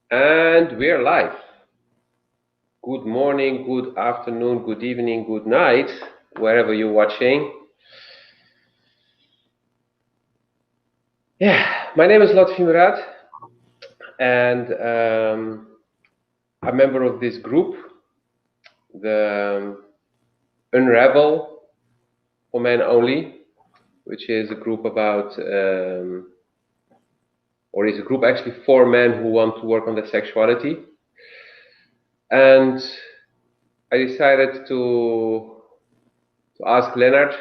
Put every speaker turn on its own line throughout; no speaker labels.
And we're live. Good morning, good afternoon, good evening, good night, wherever you're watching. Yeah, my name is Lotfi M'Rad, and I'm a member of this group, the Unravel for Men Only, which is a group about, or is a group actually for men who want to work on their sexuality. And I decided to ask Leonard,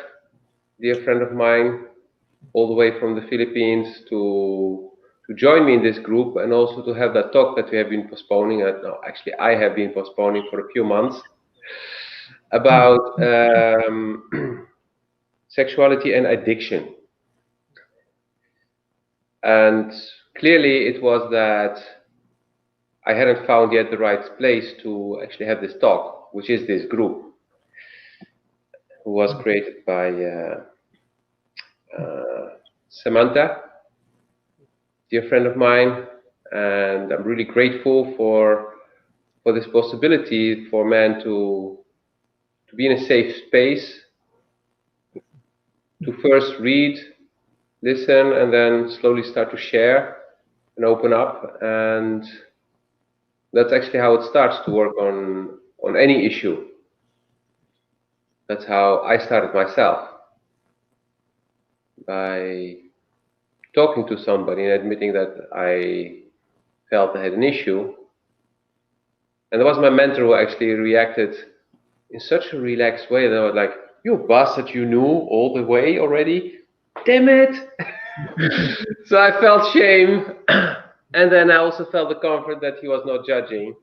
dear friend of mine, all the way from the Philippines, to join me in this group, and also to have that talk that we have been postponing. No, actually, I have been postponing for a few months about sexuality and addiction. And clearly, it was that I hadn't found yet the right place to actually have this talk, which is this group, who was created by Samantha, dear friend of mine, and I'm really grateful for this possibility for men to be in a safe space, to first read, listen, and then slowly start to share and open up. And that's actually how it starts to work on any issue. That's how I started myself, by talking to somebody and admitting that I felt I had an issue. And it was my mentor who actually reacted in such a relaxed way that I was like, "You bastard, you knew all the way already? Damn it!" So I felt shame. And then I also felt the comfort that he was not judging.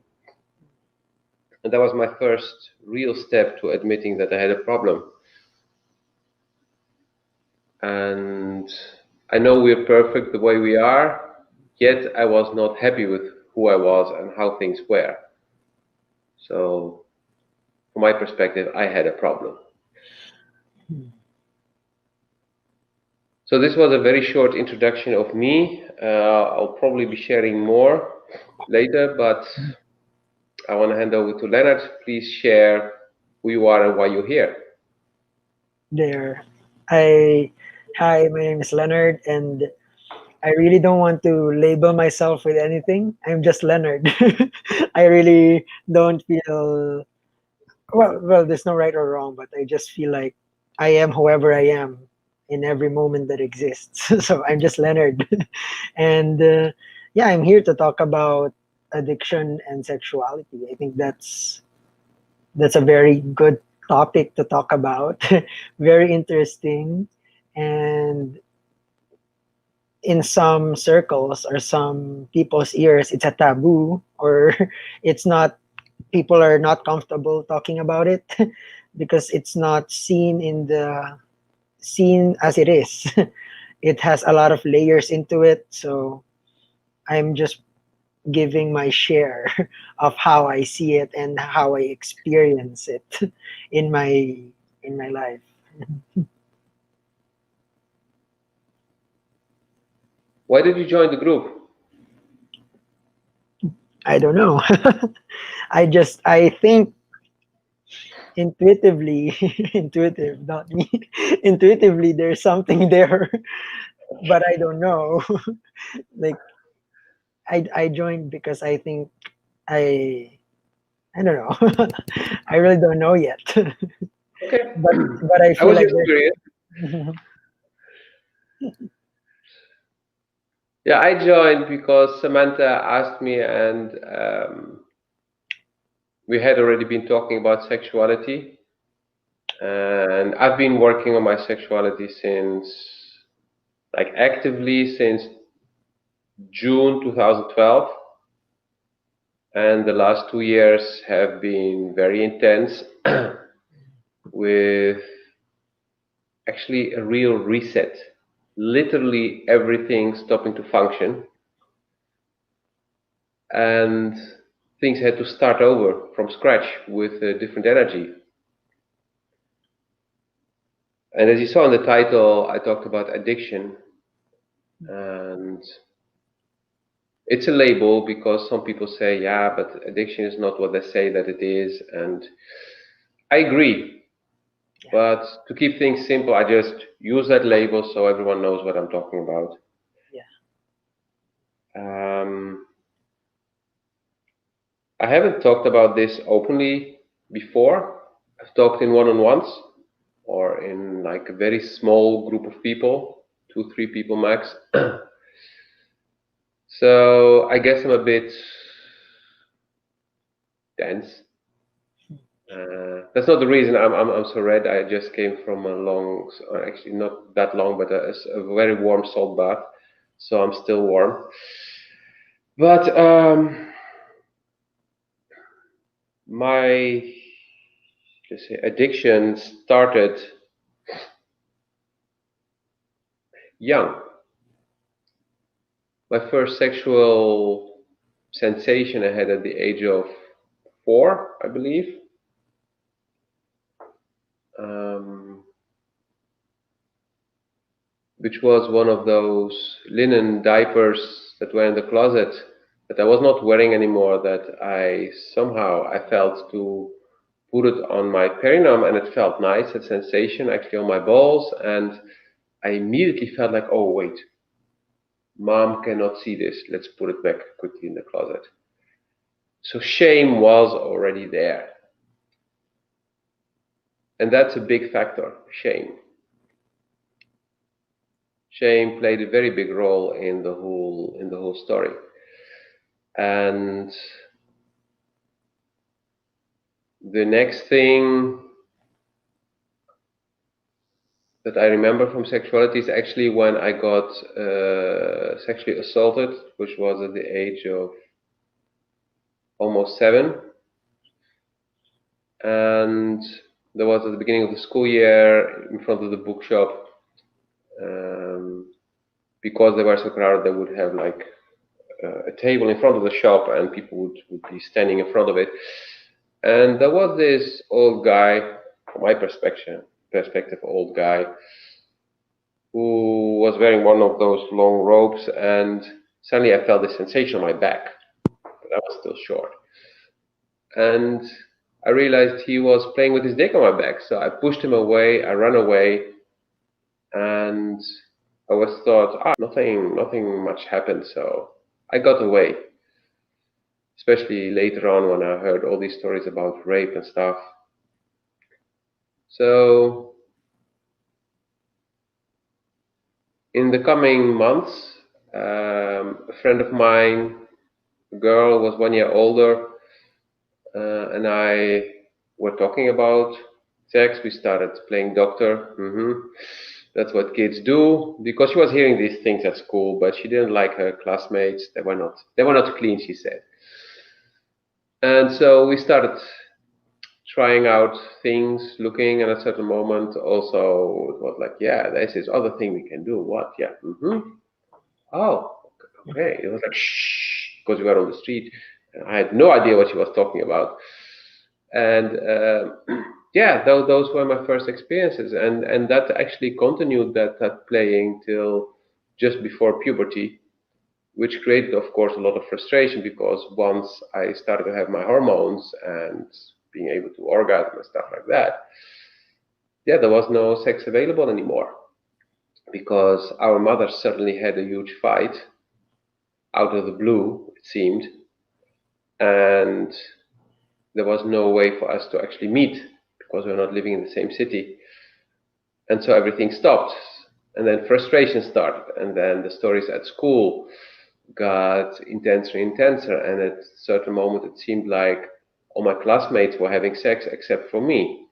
And that was my first real step to admitting that I had a problem. And I know we're perfect the way we are, yet I was not happy with who I was and how things were. So, from my perspective, I had a problem. So this was a very short introduction of me. I'll probably be sharing more later, but I want to hand over to Leonard. Please share who you are and why you're here.
There. Hi, my name is Leonard, and I really don't want to label myself with anything. I'm just Leonard. I really don't feel well. There's no right or wrong, but I just feel like I am whoever I am in every moment that exists. So I'm just Leonard, and yeah, I'm here to talk about addiction and sexuality. I think that's a very good topic to talk about. Very interesting, and in some circles or some people's ears it's a taboo, or it's not, people are not comfortable talking about it because it's not seen as it is. It has a lot of layers into it, so I'm just giving my share of how I see it and how I experience it in my life.
Why did you join the group?
I don't know. I think intuitively, intuitive, not me. Intuitively, there's something there, but I don't know. Like I joined because I think I I don't know. I really don't know yet.
Okay.
But I
I
feel
was
like
just curious.
there's
Yeah, I joined because Samantha asked me, and we had already been talking about sexuality. And I've been working on my sexuality actively since June 2012. And the last 2 years have been very intense, with actually a real reset. Literally everything stopping to function, and things had to start over from scratch with a different energy. And as you saw in the title, I talked about addiction, and It's a label because some people say, yeah, but addiction is not what they say that it is. And I agree.
Yeah.
But to keep things simple, I just use that label so everyone knows what I'm talking about.
Yeah.
I haven't talked about this openly before. I've talked in one-on-ones or in like a very small group of people, 2, 3 people max. So I guess I'm a bit tense. That's not the reason I'm so red. I just came from a long, or actually not that long, but a very warm salt bath, so I'm still warm. But my, let's say, addiction started young. My first sexual sensation I had at the age of 4, I believe. Um, which was one of those linen diapers that were in the closet that I was not wearing anymore, that I felt to put it on my perineum, and it felt nice, a sensation actually on my balls, and I immediately felt like, oh wait, mom cannot see this, let's put it back quickly in the closet. So shame was already there. And that's a big factor, shame. Shame played a very big role in the whole story. And the next thing that I remember from sexuality is actually when I got sexually assaulted, which was at the age of almost 7. And there was at the beginning of the school year in front of the bookshop. Because they were so crowded, they would have like a table in front of the shop, and people would be standing in front of it. And there was this old guy, from my perspective, old guy, who was wearing one of those long robes, and suddenly I felt this sensation on my back, but I was still short. And I realized he was playing with his dick on my back, so I pushed him away, I ran away, and I was thought, nothing much happened, so I got away. Especially later on when I heard all these stories about rape and stuff. So in the coming months, a friend of mine, a girl, was 1 year older, and I were talking about sex. We started playing doctor. That's what kids do, because she was hearing these things at school, but she didn't like her classmates. They were not clean, she said. And so we started trying out things, looking, and at a certain moment also it was like, yeah, there's this other thing we can do. What? Yeah. Oh, okay. It was like, shh, because we were on the street. And I had no idea what she was talking about. And yeah, those were my first experiences. And that actually continued, that playing till just before puberty, which created, of course, a lot of frustration, because once I started to have my hormones and being able to orgasm and stuff like that, yeah, there was no sex available anymore, because our mother suddenly had a huge fight out of the blue, it seemed, and there was no way for us to actually meet because we're not living in the same city. And so everything stopped. And then frustration started. And then the stories at school got intenser and intenser. And at a certain moment, it seemed like all my classmates were having sex except for me.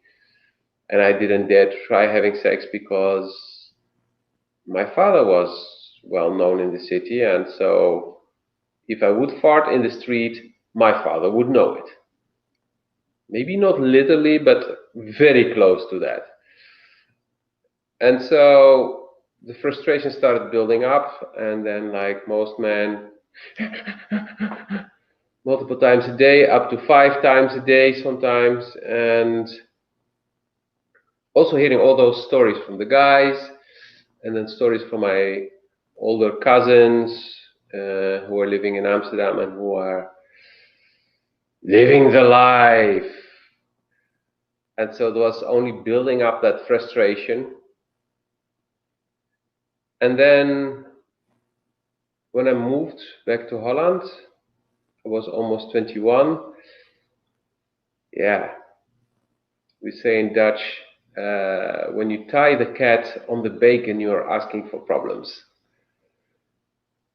And I didn't dare to try having sex because my father was well known in the city. And so if I would fart in the street, my father would know it. Maybe not literally, but very close to that. And so the frustration started building up, and then, like most men, multiple times a day, up to 5 times a day sometimes, and also hearing all those stories from the guys, and then stories from my older cousins, who are living in Amsterdam and who are living the life. And so it was only building up that frustration. And then when I moved back to Holland, I was almost 21. Yeah, we say in Dutch, when you tie the cat on the bacon, you are asking for problems.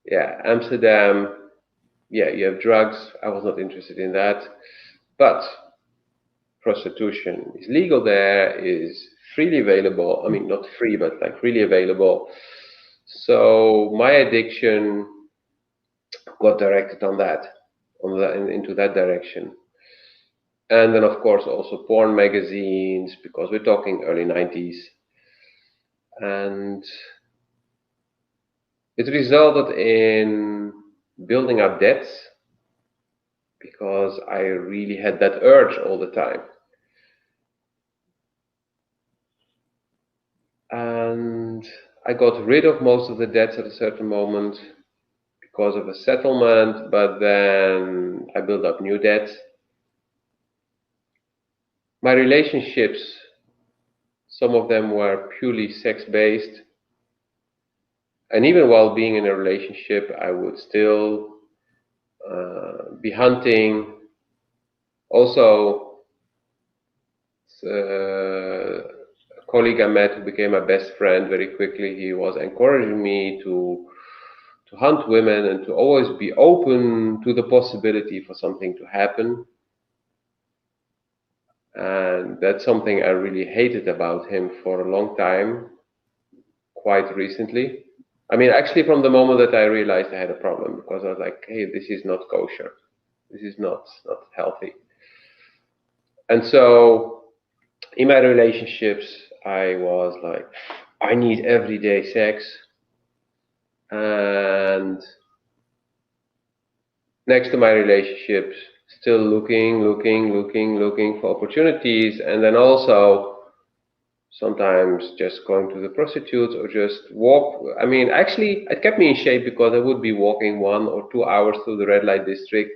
Yeah, Amsterdam, yeah, you have drugs. I was not interested in that. But prostitution is legal there, is freely available. I mean, not free, but like freely available. So my addiction got directed on that, into that direction. And then, of course, also porn magazines, because we're talking early 90s. And it resulted in building up debts because I really had that urge all the time. And I got rid of most of the debts at a certain moment because of a settlement, but then I built up new debts. My relationships, some of them were purely sex-based. And even while being in a relationship, I would still be hunting. Also, a colleague I met who became my best friend very quickly, he was encouraging me to hunt women and to always be open to the possibility for something to happen. And that's something I really hated about him for a long time, quite recently. I mean, actually, from the moment that I realized I had a problem, because I was like, hey, this is not kosher. This is not healthy. And so in my relationships, I was like, I need everyday sex. And next to my relationships, still looking for opportunities. And then also sometimes just going to the prostitutes or just walk. I mean, actually, it kept me in shape because I would be walking 1 or 2 hours through the red light district,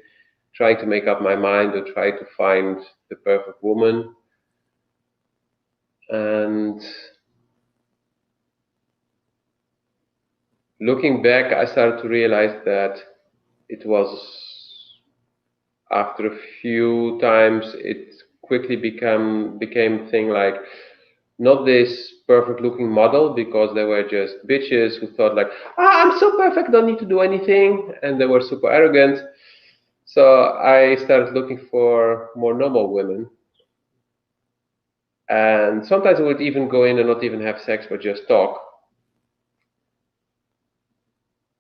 trying to make up my mind or try to find the perfect woman. And looking back, I started to realize that it was, after a few times, it quickly became thing like, not this perfect looking model, because they were just bitches who thought like, I'm so perfect, don't need to do anything, and they were super arrogant. So I started looking for more normal women, and sometimes I would even go in and not even have sex but just talk.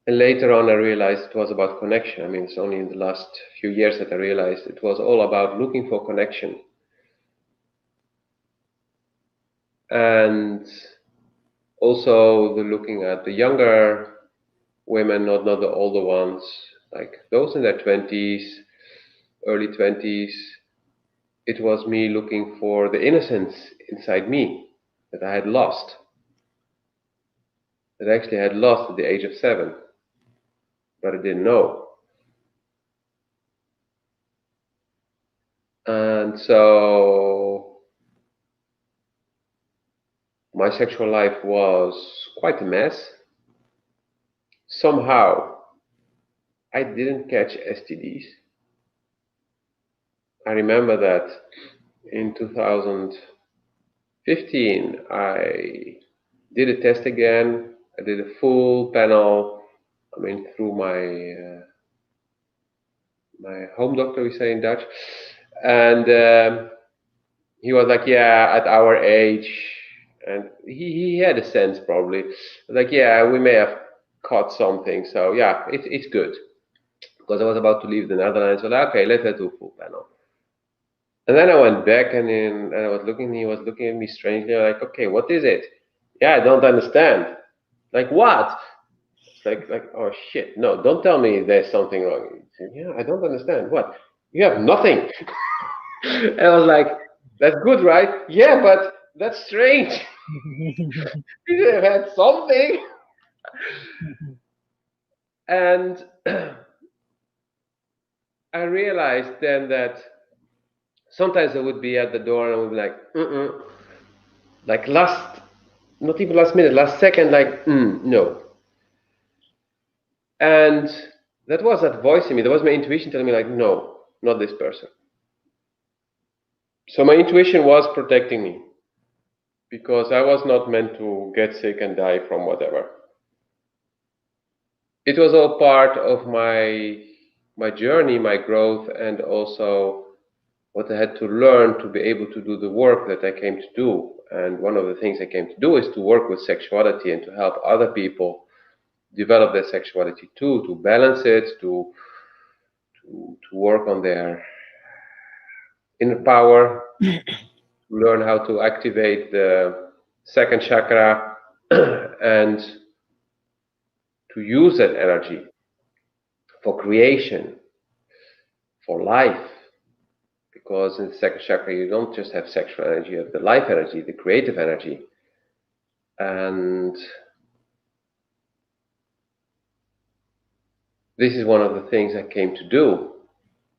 And later on I realized it was about connection. I mean, it's only in the last few years that I realized it was all about looking for connection. And also the looking at the younger women, not the older ones, like those in their 20s, early 20s. It was me looking for the innocence inside me that I had lost, that I actually had lost at the age of 7, but I didn't know. And so my sexual life was quite a mess. Somehow I didn't catch STDs. I remember that in 2015 I did a test again. I did a full panel. I mean, through my home doctor, we say in Dutch, and he was like, yeah, at our age, and he had a sense probably, like, yeah, we may have caught something, so yeah, it's good, because I was about to leave the Netherlands. So like, okay, let's do a full panel. And then I went back, and I was looking. He was looking at me strangely, like, okay, what is it? Yeah, I don't understand. Like what? It's like, oh shit, no, don't tell me there's something wrong. Yeah, I don't understand. What? You have nothing. And I was like, that's good, right? Yeah, but that's strange. You should have had something. And I realized then that sometimes I would be at the door and I would be like, like not even last minute, last second, like, no. And that was that voice in me. That was my intuition telling me, like, no, not this person. So my intuition was protecting me because I was not meant to get sick and die from whatever. It was all part of my journey, my growth, and also what I had to learn to be able to do the work that I came to do. And one of the things I came to do is to work with sexuality and to help other people develop their sexuality too, to balance it, to work on their inner power, learn how to activate the second chakra, and to use that energy for creation, for life. Because in the second chakra, you don't just have sexual energy, you have the life energy, the creative energy. And this is one of the things I came to do,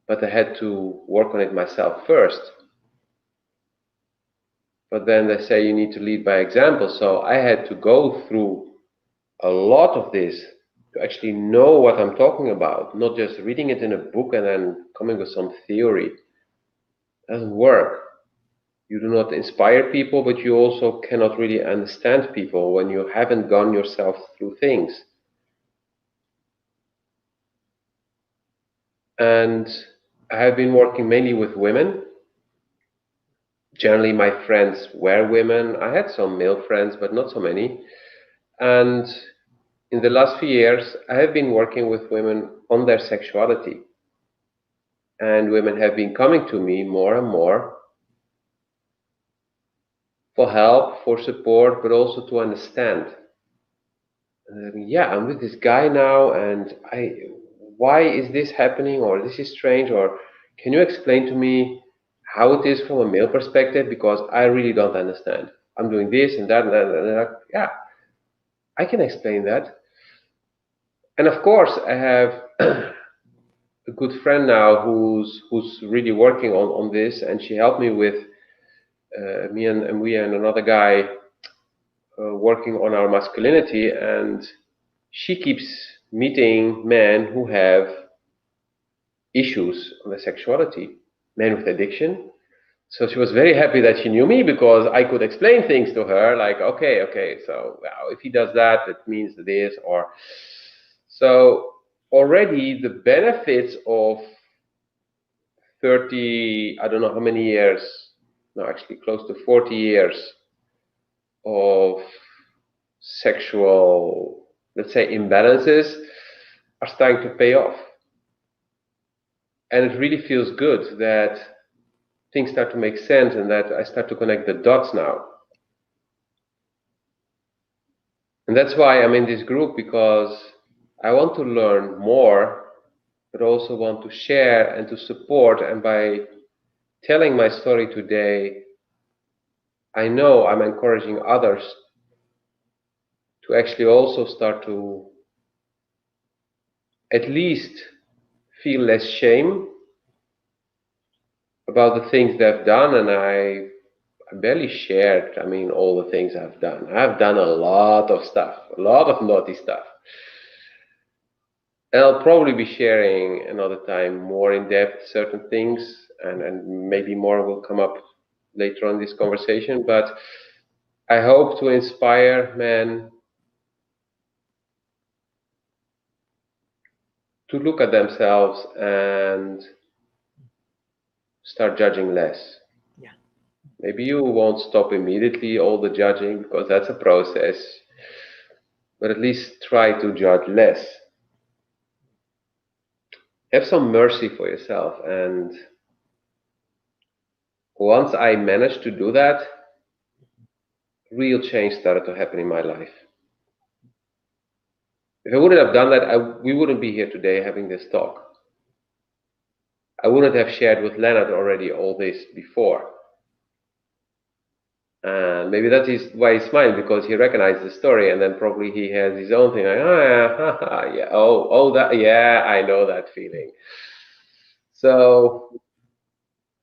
but I had to work on it myself first. But then they say you need to lead by example. So I had to go through a lot of this to actually know what I'm talking about, not just reading it in a book and then coming with some theory. It doesn't work. You do not inspire people, but you also cannot really understand people when you haven't gone yourself through things. And I have been working mainly with women. Generally, my friends were women. I had some male friends, but not so many. And in the last few years, I have been working with women on their sexuality. And women have been coming to me more and more for help, for support, but also to understand. Yeah, I'm with this guy now, and why is this happening, or this is strange, or can you explain to me how it is from a male perspective, because I really don't understand. I'm doing this and that and that and that. Yeah, I can explain that. And of course, I have a good friend now who's really working on this, and she helped me with me and we and another guy working on our masculinity, and she keeps meeting men who have issues on their sexuality, men with addiction. So she was very happy that she knew me because I could explain things to her, like, okay, so well, if he does that, it means this, or so already the benefits of 30, I don't know how many years, no, actually close to 40 years of sexual, let's say, imbalances are starting to pay off. And it really feels good that things start to make sense and that I start to connect the dots now. And that's why I'm in this group, because I want to learn more, but also want to share and to support. And by telling my story today, I know I'm encouraging others to actually also start to at least feel less shame about the things they've done. And I barely shared, all the things I've done. I've done a lot of stuff, a lot of naughty stuff. And I'll probably be sharing another time more in depth certain things, and maybe more will come up later on in this conversation. But I hope to inspire men to look at themselves and start judging less.
Yeah.
Maybe you won't stop immediately all the judging, because that's a process, but at least try to judge less. Have some mercy for yourself. And once I managed to do that, real change started to happen in my life. If I wouldn't have done that, we wouldn't be here today having this talk. I wouldn't have shared with Leonard already all this before. And maybe that is why he's smiling, because he recognized the story, and then probably he has his own thing like, oh yeah, haha, yeah, oh that, yeah, I know that feeling. So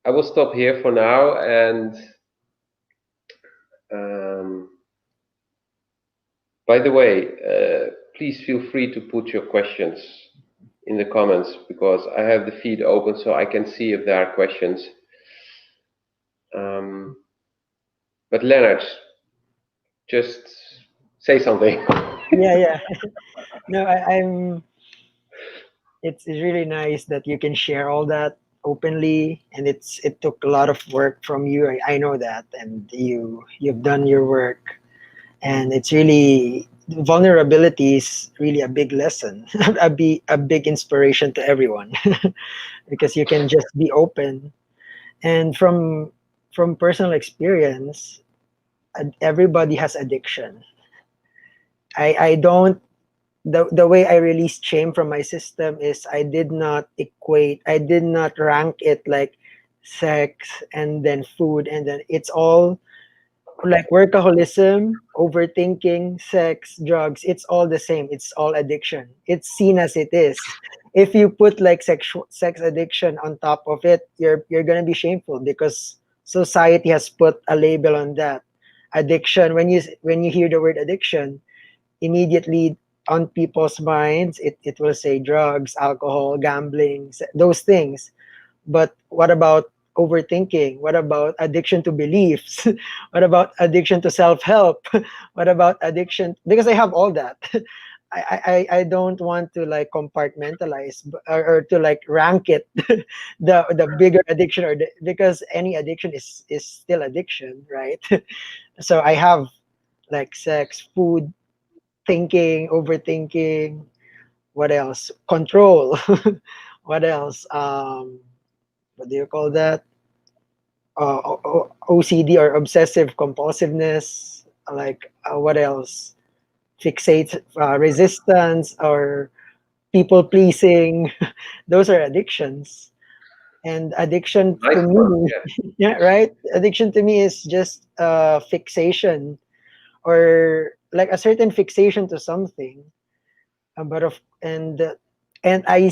I will stop here for now, and um, by the way, please feel free to put your questions in the comments, because I have the feed open so I can see if there are questions. Um, but Leonard, just say something.
Yeah, yeah. No, I'm. It's really nice that you can share all that openly, and it took a lot of work from you. I know that, and you've done your work, and it's really vulnerability is really a big lesson, a big inspiration to everyone, because you can just be open. And from personal experience, everybody has addiction. I don't the way I released shame from my system is I did not rank it like sex and then food, and then it's all like workaholism, overthinking, sex, drugs. It's all the same. It's all addiction. It's seen as it is. If you put like sex addiction on top of it, you're gonna be shameful because society has put a label on that. Addiction. When you hear the word addiction, immediately on people's minds, it will say drugs, alcohol, gambling, those things. But what about overthinking? What about addiction to beliefs? What about addiction to self-help? What about addiction? Because I have all that. I don't want to like compartmentalize or to like rank it, the bigger addiction, because any addiction is still addiction, right? So I have like sex, food, thinking, overthinking. What else? Control. What else? What do you call that? OCD or obsessive compulsiveness. Like what else? Fixate, resistance, or people pleasing. Those are addictions. And addiction to
Nice one.
me,
Yeah.
yeah, right? Addiction to me is just fixation, or like a certain fixation to something. But of and I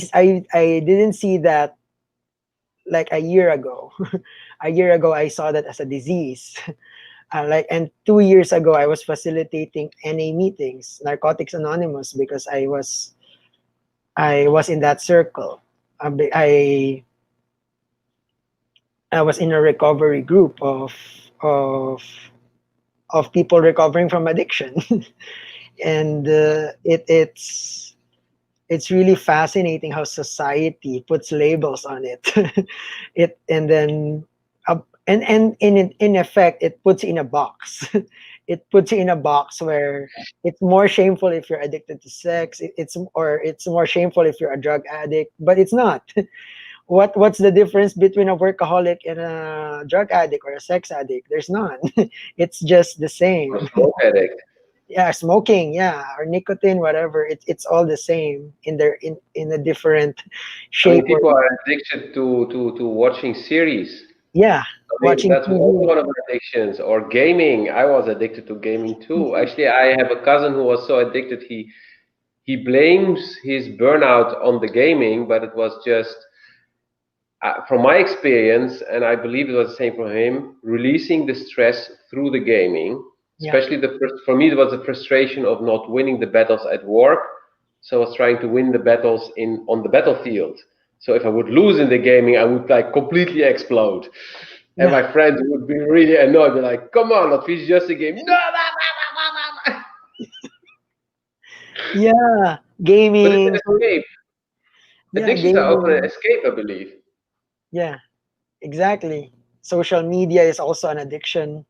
didn't see that like a year ago. A year ago, I saw that as a disease. And 2 years ago, I was facilitating NA meetings, Narcotics Anonymous, because I was in that circle. I was in a recovery group of of people recovering from addiction, and it's really fascinating how society puts labels on it. It and then and in effect it puts you in a box. It puts you in a box where it's more shameful if you're addicted to sex. It's more shameful if you're a drug addict, but it's not. What's the difference between a workaholic and a drug addict or a sex addict? There's none. It's just the
Or
same.
smoke addict.
Yeah, smoking, yeah, or nicotine, whatever, it's all the same in a different
I mean,
shape. Or
people are addicted to watching series.
yeah,
I mean,
watching
that's also
TV.
one of my addictions. Or gaming. I was addicted to gaming too. Actually, I have a cousin who was so addicted he blames his burnout on the gaming, but it was just from my experience, and I believe it was the same for him, releasing the stress through the gaming.
Yeah,
Especially for me, it was the frustration of not winning the battles at work. So I was trying to win the battles in on the battlefield. So if I would lose in the gaming, I would like completely explode, and
yeah,
my friends would be really annoyed. They're like, "Come on, Lotfi, it's just a game." No, no, no, no, no, no.
yeah,
But it's
gaming.
an escape.
Yeah,
Addictions are often an
gaming.
escape, I believe.
Yeah, exactly. Social media is also an addiction,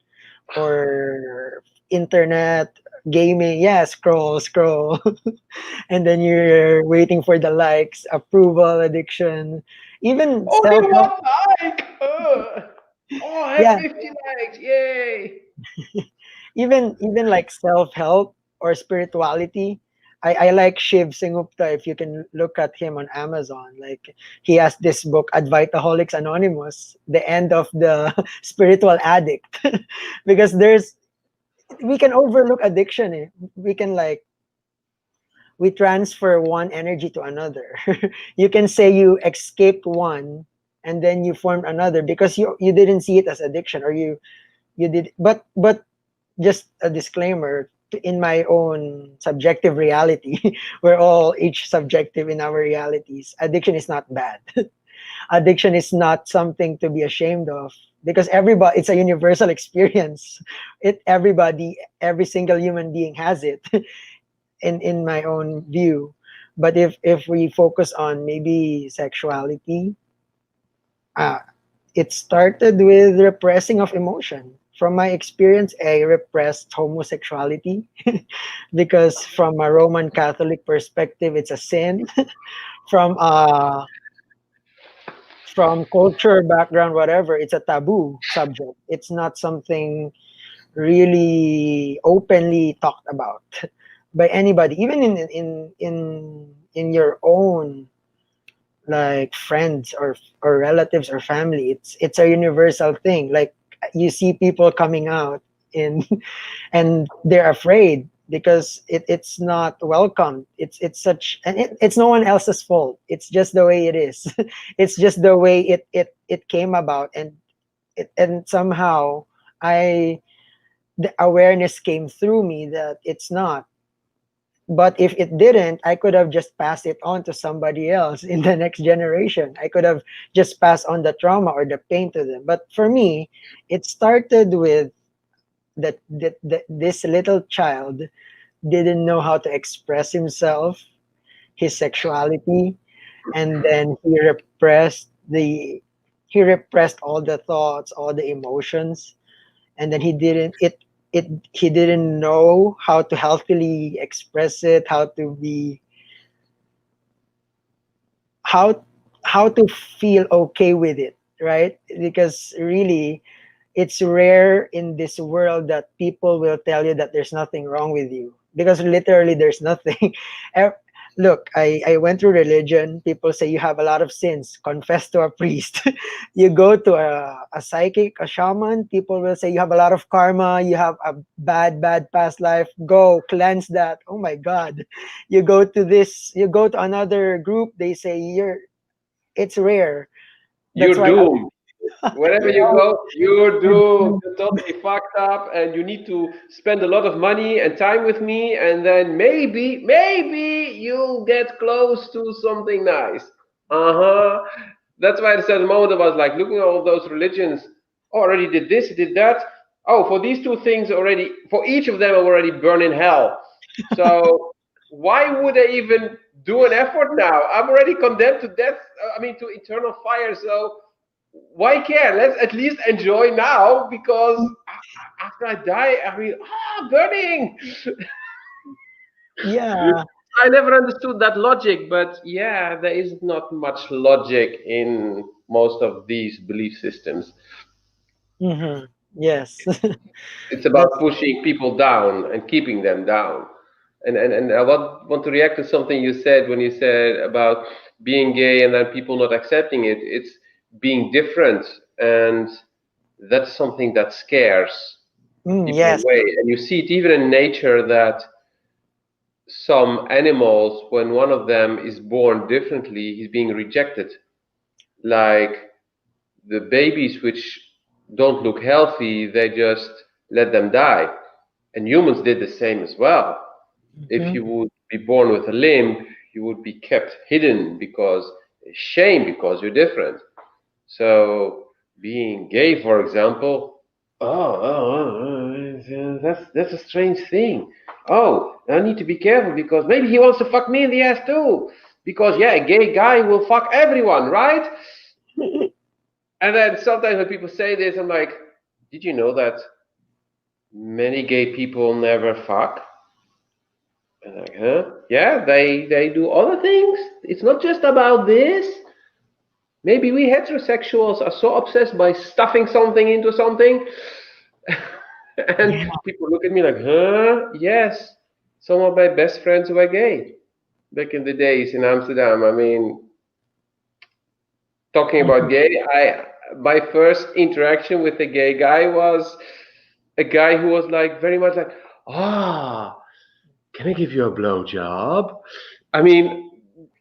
or internet, gaming. Yeah, scroll. And then you're waiting for the likes, approval, addiction, even
Only
self-help.
one like. Oh, I have
Yeah,
50 likes. Yay.
even like self-help or spirituality. I like Shiv Singupta. If you can look at him on Amazon, like he has this book, Advaitaholics Anonymous, the end of the spiritual addict, because we can overlook addiction. We can like we transfer one energy to another. You can say you escaped one and then you formed another because you didn't see it as addiction, or you did, but just a disclaimer, in my own subjective reality, we're all each subjective in our realities. Addiction is not bad. Addiction is not something to be ashamed of, because everybody, it's a universal experience. Every single human being has it. In my own view. But if we focus on maybe sexuality, uh, it started with repressing of emotion. From my experience, I repressed homosexuality because from a Roman Catholic perspective, it's a sin. from from culture background, whatever, it's a taboo subject. It's not something really openly talked about by anybody, even in your own like friends or relatives or family. It's a universal thing. Like you see people coming out in and they're afraid because it's not welcome. It's such, and it's no one else's fault. It's just the way it is. It's just the way it came about, and somehow I the awareness came through me that it's not. But if it didn't, I could have just passed it on to somebody else in the next generation. I could have just passed on the trauma or the pain to them. But for me, it started with that this little child didn't know how to express himself, his sexuality, and then he repressed all the thoughts, all the emotions, and then he didn't know how to healthily express it, how how to feel okay with it, right? Because really it's rare in this world that people will tell you that there's nothing wrong with you, because literally there's nothing. Ev- Look, I went through religion. People say you have a lot of sins, confess to a priest. You go to a psychic, a shaman, people will say you have a lot of karma, you have a bad past life, go cleanse that. Oh my god. You go to another group, they say it's rare. That's
You're
why
doomed. Wherever you go, you're doomed.
a,
You're totally fucked up, and you need to spend a lot of money and time with me, and then maybe you'll get close to something nice. Uh-huh. That's why at a certain moment I was like looking at all those religions. Oh, already did this, did that. Oh, for these two things already, for each of them I already burn in hell. So why would I even do an effort now? I'm already condemned to death. I mean, to eternal fire. So why care? Let's at least enjoy now, because after I die, I mean, burning.
yeah.
I never understood that logic, but yeah, there is not much logic in most of these belief systems.
Yes.
It's about
That's
pushing people down and keeping them down. And I want to react to something you said when you said about being gay and then people not accepting it. It's being different, and that's something that scares people
yes.
away. And you see it even in nature that some animals, when one of them is born differently, he's being rejected. Like the babies which don't look healthy, they just let them die. And humans did the same as well. If
Mhm.
you would be born with a limp, you would be kept hidden because shame, because you're different. So being gay, for example, that's a strange thing. Oh, I need to be careful because maybe he wants to fuck me in the ass too. Because yeah, a gay guy will fuck everyone, right? And then sometimes when people say this, I'm like, did you know that many gay people never fuck? And like, huh? Yeah, they do other things. It's not just about this. Maybe we heterosexuals are so obsessed by stuffing something into something. And
Yeah.
people look at me like, huh? Yes. some of my best friends were gay back in the days in Amsterdam. I mean, talking about gay, my first interaction with a gay guy was a guy who was like very much like, ah, can I give you a blow job? I mean,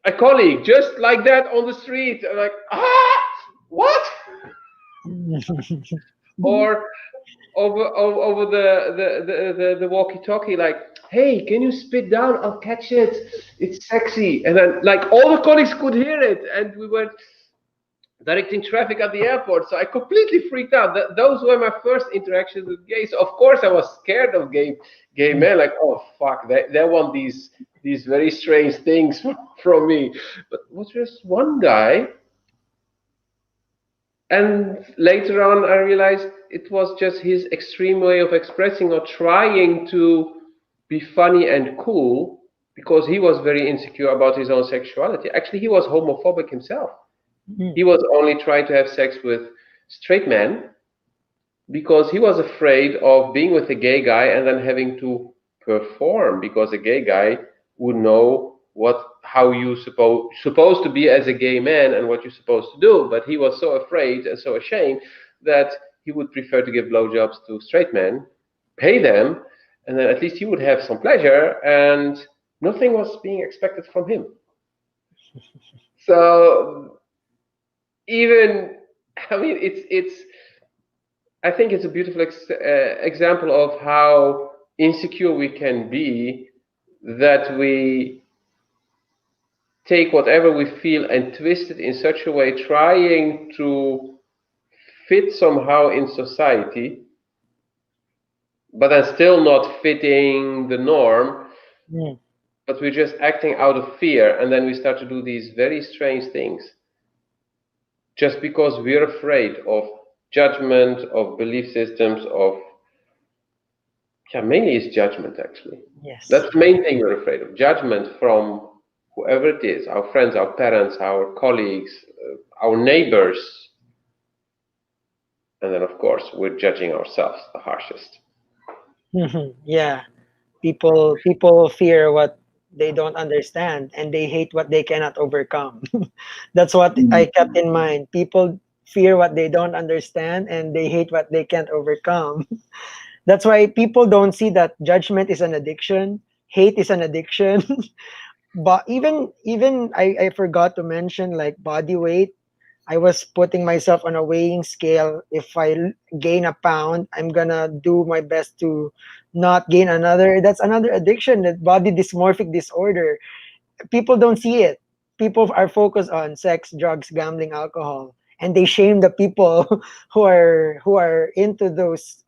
a colleague just like that on the street, like, what? Or over the walkie-talkie, like, hey, can you spit down? I'll catch it. It's sexy. And then like all the colleagues could hear it, and we were directing traffic at the airport. So I completely freaked out. Those were my first interactions with gays. So of course, I was scared of gay men. Like, oh fuck, they want these very strange things from me. But it was just one guy, and later on, I realized it was just his extreme way of expressing or trying to be funny and cool because he was very insecure about his own sexuality. Actually, he was homophobic himself. He was only trying to have sex with straight men because he was afraid of being with a gay guy and then having to perform because a gay guy would know how you supposed to be as a gay man and what you're supposed to do. But he was so afraid and so ashamed that he would prefer to give blowjobs to straight men, pay them, and then at least he would have some pleasure and nothing was being expected from him. So even, I mean, it's I think it's a beautiful example of how insecure we can be, that we take whatever we feel and twist it in such a way, trying to fit somehow in society, but then still not fitting the norm. But we're just acting out of fear, and then we start to do these very strange things just because we're afraid of judgment, of belief systems, of mainly it's judgment actually.
Yes.
That's the main thing we're afraid of. Judgment from whoever it is, our friends, our parents, our colleagues, our neighbors. And then of course we're judging ourselves the harshest.
Yeah. People fear what they don't understand, and they hate what they cannot overcome. That's what I kept in mind. People fear what they don't understand, and they hate what they can't overcome. That's why people don't see that judgment is an addiction, hate is an addiction. But even I forgot to mention like body weight. I was putting myself on a weighing scale. If I gain a pound, I'm gonna do my best to not gain another. That's another addiction, that body dysmorphic disorder. People don't see it. People are focused on sex, drugs, gambling, alcohol, and they shame the people who are into those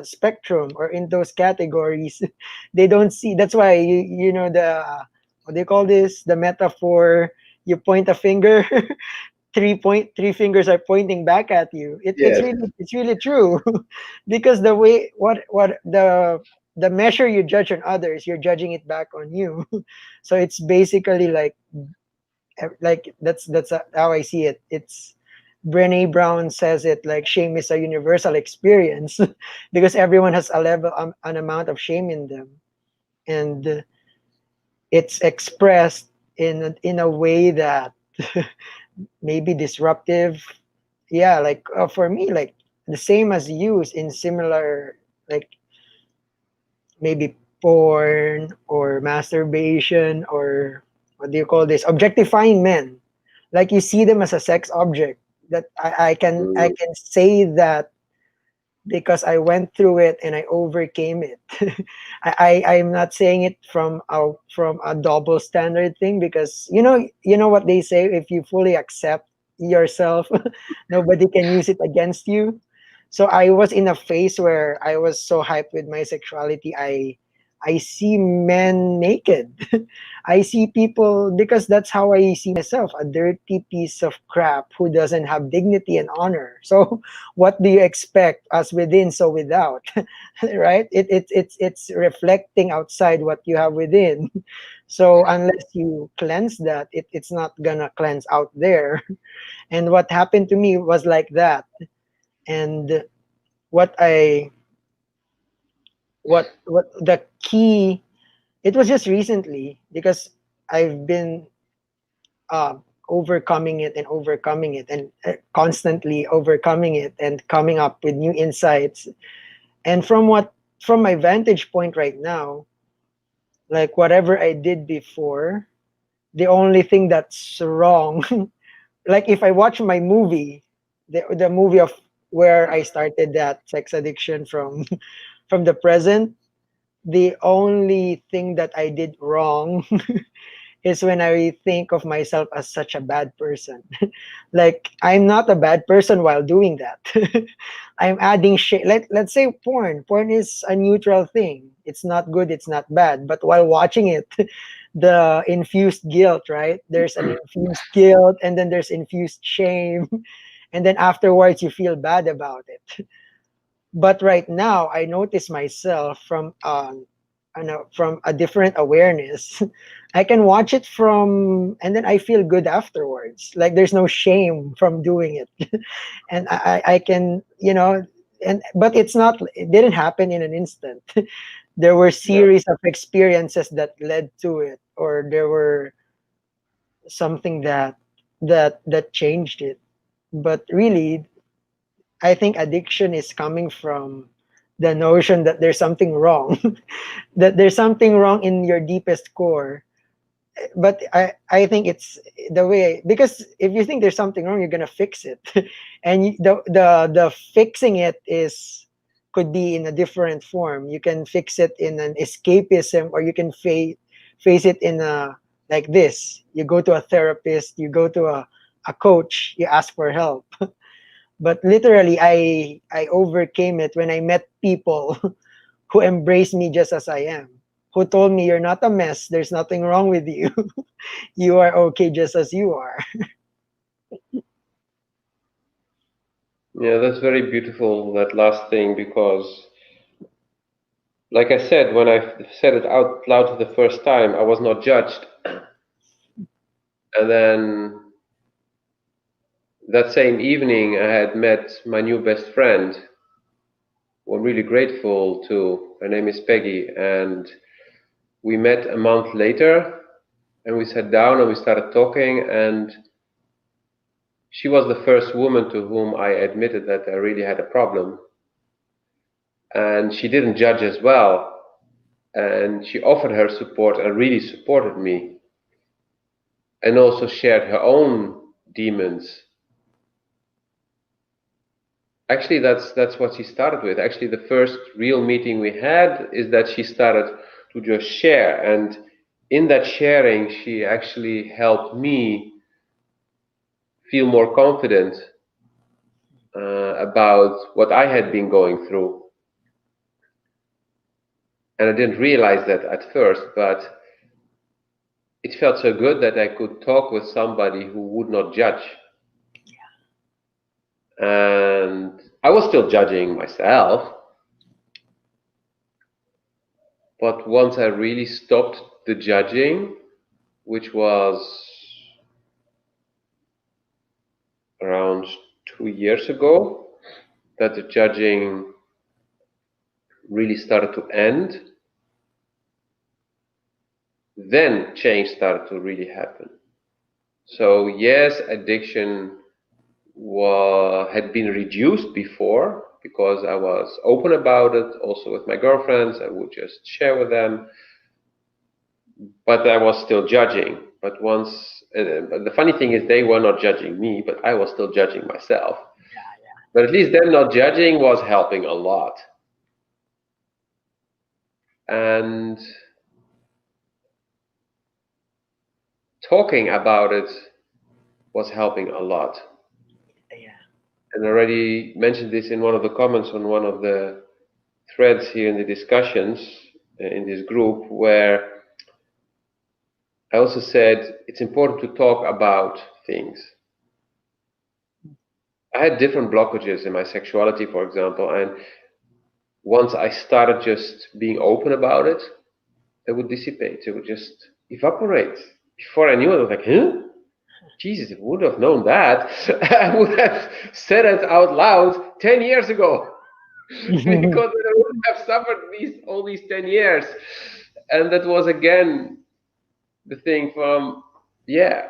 spectrum or in those categories. They don't see. That's why you know the what do you call this? The metaphor. You point a finger, three fingers are pointing back at you.
Yes.
It's really true. Because the way what the measure you judge on others, you're judging it back on you. So it's basically like that's how I see it. It's Brené Brown says it like shame is a universal experience because everyone has a level an amount of shame in them, and it's expressed in a way that maybe disruptive. Yeah, like for me, like the same as you in similar, like maybe porn or masturbation, or what do you call this, objectifying men. Like you see them as a sex object. That I can say that because I went through it and I overcame it. I'm not saying it from a double standard thing, because you know what they say, if you fully accept yourself, nobody can use it against you. So I was in a phase where I was so hyped with my sexuality. I see men naked. I see people, because that's how I see myself, a dirty piece of crap who doesn't have dignity and honor. So what do you expect? As within, so without, right? It's reflecting outside what you have within. So unless you cleanse that, it's not gonna cleanse out there. And what happened to me was like that. And what I what the key it was just recently because I've been uh, overcoming it and overcoming it and constantly overcoming it and coming up with new insights. And from my vantage point right now, like whatever I did before, the only thing that's wrong, like if I watch my movie, the movie of where I started that sex addiction from from the present, the only thing that I did wrong is when I think of myself as such a bad person. Like I'm not a bad person while doing that. I'm adding shit. Let's say porn. Porn is a neutral thing. It's not good, it's not bad. But while watching it, the infused guilt, right? There's an infused guilt and then there's infused shame. And then afterwards you feel bad about it. But right now I notice myself I know, from a different awareness. I can watch it from, and then I feel good afterwards. Like there's no shame from doing it, and I can, and but it's not. It didn't happen in an instant. There were
Yeah.
series of experiences that led to it, or there were something that changed it. But really, I think addiction is coming from the notion that there's something wrong, that there's something wrong in your deepest core. But I think it's the way, because if you think there's something wrong, you're gonna fix it, and the fixing it is could be in a different form. You can fix it in an escapism, or you can face it in a like this. You go to a therapist, you go to a coach, you ask for help. But literally, I overcame it when I met people who embraced me just as I am, who told me you're not a mess, there's nothing wrong with you. You are okay just as you are.
Yeah, that's very beautiful, that last thing, because, like I said, when I said it out loud the first time, I was not judged. And then that same evening, I had met my new best friend, who I'm really grateful to. Her name is Peggy. And we met a month later, and we sat down and we started talking. And she was the first woman to whom I admitted that I really had a problem. And she didn't judge as well. And she offered her support and really supported me, and also shared her own demons. Actually, that's what she started with. Actually, the first real meeting we had is that she started to just share, and in that sharing, she actually helped me feel more confident about what I had been going through. And I didn't realize that at first, but it felt so good that I could talk with somebody who would not judge. And I was still judging myself, but once I really stopped the judging, which was around 2 years ago, that the judging really started to end, then change started to really happen. So yes, addiction had been reduced before because I was open about it, also with my girlfriends. I would just share with them, but I was still judging. But the funny thing is, they were not judging me, but I was still judging myself. But at least them not judging was helping a lot. And talking about it was helping a lot.
Yeah.
And I already mentioned this in one of the comments on one of the threads here in the discussions in this group, where I also said it's important to talk about things. I had different blockages in my sexuality, for example, and once I started just being open about it, they would dissipate. They would just evaporate. Before I knew it, I was like, huh? Jesus, if I would have known that, I would have said it out loud 10 years ago. Because I would have suffered all these 10 years. And that was again the thing from, yeah,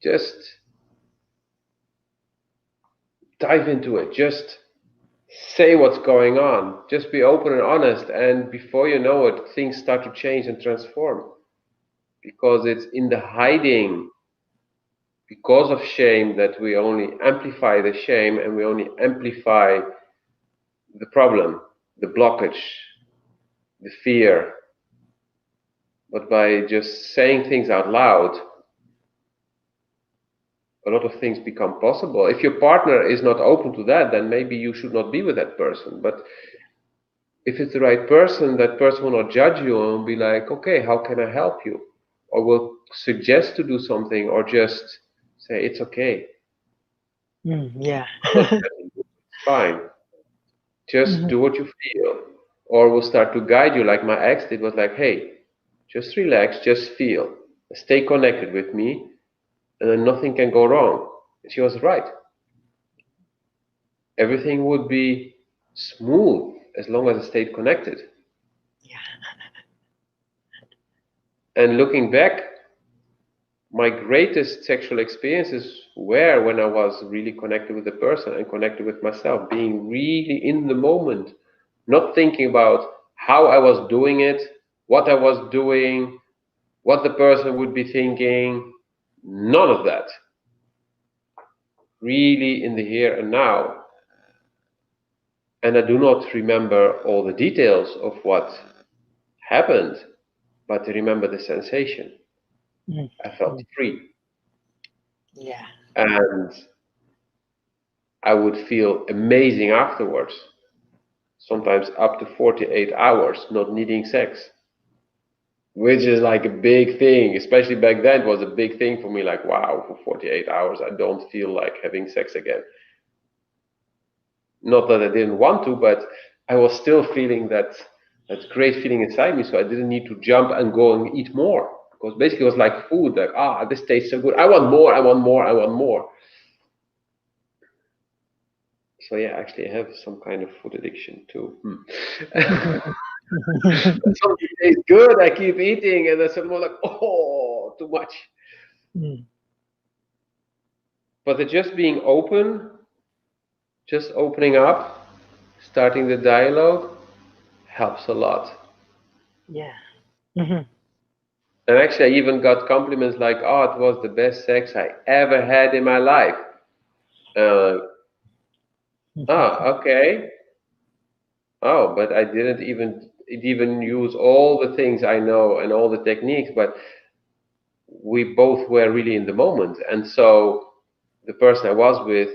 just dive into it. Just say what's going on. Just be open and honest. And before you know it, things start to change and transform. Because it's in the hiding, because of shame, that we only amplify the shame and we only amplify the problem, the blockage, the fear. But by just saying things out loud, a lot of things become possible. If your partner is not open to that, then maybe you should not be with that person. But if it's the right person, that person will not judge you and be like, okay, how can I help you? Or will suggest to do something, or just say, it's okay.
Yeah.
I'm not judging you. It's fine. Just
Mhm.
do what you feel. Or will start to guide you, like my ex did, was like, hey, just relax, just feel. Stay connected with me, and then nothing can go wrong. And she was right. Everything would be smooth as long as I stayed connected.
Yeah.
And looking back, my greatest sexual experiences were when I was really connected with the person and connected with myself, being really in the moment, not thinking about how I was doing it, what I was doing, what the person would be thinking, none of that. Really in the here and now. And I do not remember all the details of what happened, but I remember the sensation.
Mm.
I felt
Mm.
free.
Yeah.
And I would feel amazing afterwards, sometimes up to 48 hours not needing sex, which is like a big thing. Especially back then, it was a big thing for me. Like, wow, for 48 hours, I don't feel like having sex again. Not that I didn't want to, but I was still feeling that great feeling inside me. So I didn't need to jump and go and eat more, because basically it was like food. Like, this tastes so good. I want more. I want more. I want more. So yeah, actually, I have some kind of food addiction too. Something tastes good, I keep eating, and then suddenly like, oh, too much.
Mm.
But it's just being open, just opening up, starting the dialogue helps a lot.
Yeah. Mhm.
And actually, I even got compliments like, "Oh, it was the best sex I ever had in my life." Uh, okay. Oh, but I didn't even use all the things I know and all the techniques, but we both were really in the moment. And so the person I was with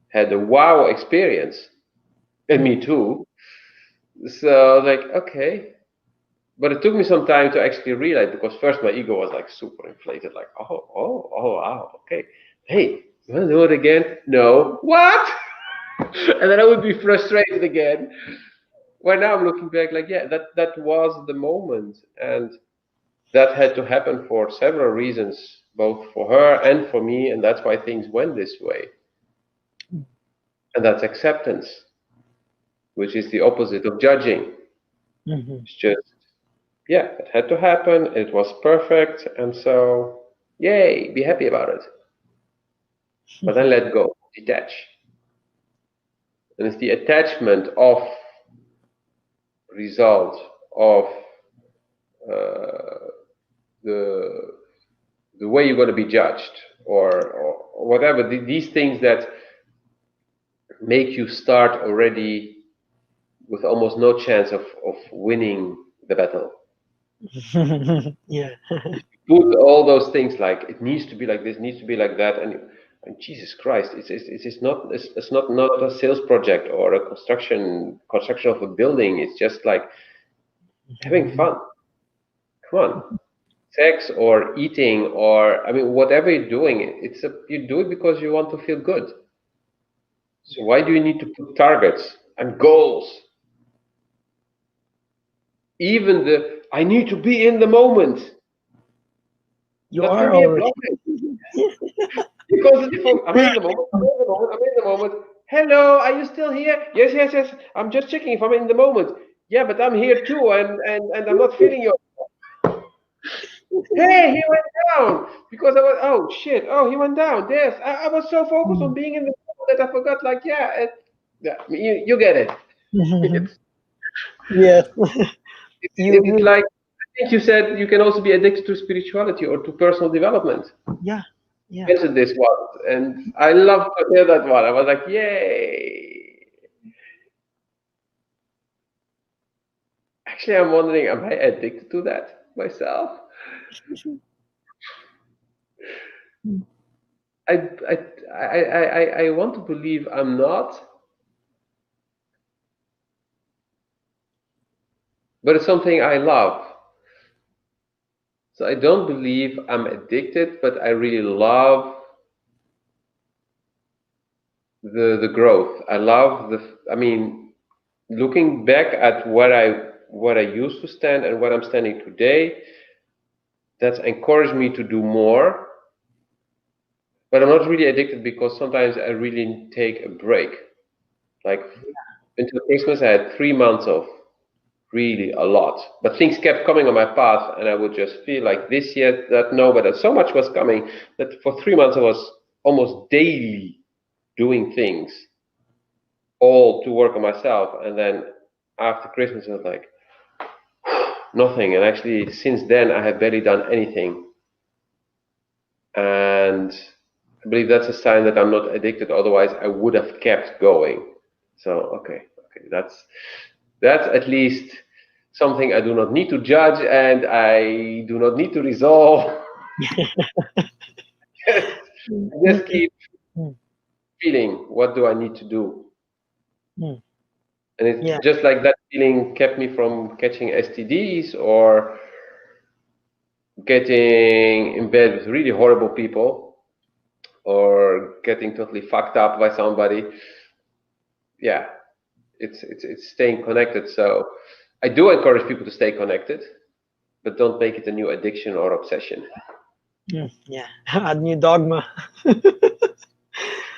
had a wow experience, and me too. So I was like, okay. But it took me some time to actually realize, because first my ego was like super inflated, like, oh, wow, okay. Hey, you want to do it again? No. What? And then I would be frustrated again. Well, now I'm looking back, like, yeah, that was the moment. And that had to happen for several reasons, both for her and for me, and that's why things went this way. And that's acceptance, which is the opposite of judging.
Mhm.
It's just, yeah, it had to happen, it was perfect, and so, yay, be happy about it. But then let go, detach. And it's the attachment of result, of uh, the way you're going to be judged, or whatever, these things that make you start already with almost no chance of winning the battle.
Yeah.
Put all those things like it needs to be like this, needs to be like that, and Jesus Christ, it's not a sales project or a construction of a building. It's just like having fun. Come on, sex or eating, or I mean whatever you're doing, you do it because you want to feel good. So why do you need to put targets and goals? Even the I need to be in the moment.
You
That can
are
be a
already.
blockage. Because I'm in the moment, I'm in the moment, I'm in the moment. Hello, are you still here? Yes, yes, yes. I'm just checking if I'm in the moment. Yeah, but I'm here too, and I'm not feeling you. Hey, he went down because I was. Oh shit! Oh, he went down. Yes, I was so focused on
Mm.
being in the moment that I forgot. Like, yeah, yeah, you get it. It's,
Yes.
it's
You
like I think you said you can also be addicted to spirituality or to personal development.
yeah, yeah.
Mentioned this one, and I love to hear that one. I was like, yay! Actually, I'm wondering, am I addicted to that myself? I I I want to believe I'm not, but it's something I love. So I don't believe I'm addicted, but I really love the growth. I love I mean, looking back at what I used to stand and what I'm standing today, that's encouraged me to do more. But I'm not really addicted because sometimes I really take a break. Like until Christmas, I had 3 months of really a lot. But things kept coming on my path, and I would just feel like this year, that no, but so much was coming that for 3 months I was almost daily doing things, all to work on myself. And then after Christmas, I was like, nothing. And actually, since then, I have barely done anything. And I believe that's a sign that I'm not addicted. Otherwise, I would have kept going. So, okay, that's at least something I do not need to judge and I do not need to resolve. just,
Mm,
just keep
mm,
feeling what do I need to do.
mm.
And it's
Yeah.
just like that feeling kept me from catching STDs or getting in bed with really horrible people or getting totally fucked up by somebody. Yeah, it's staying connected. So I do encourage people to stay connected, but don't make it a new addiction or obsession.
Yeah. A new dogma.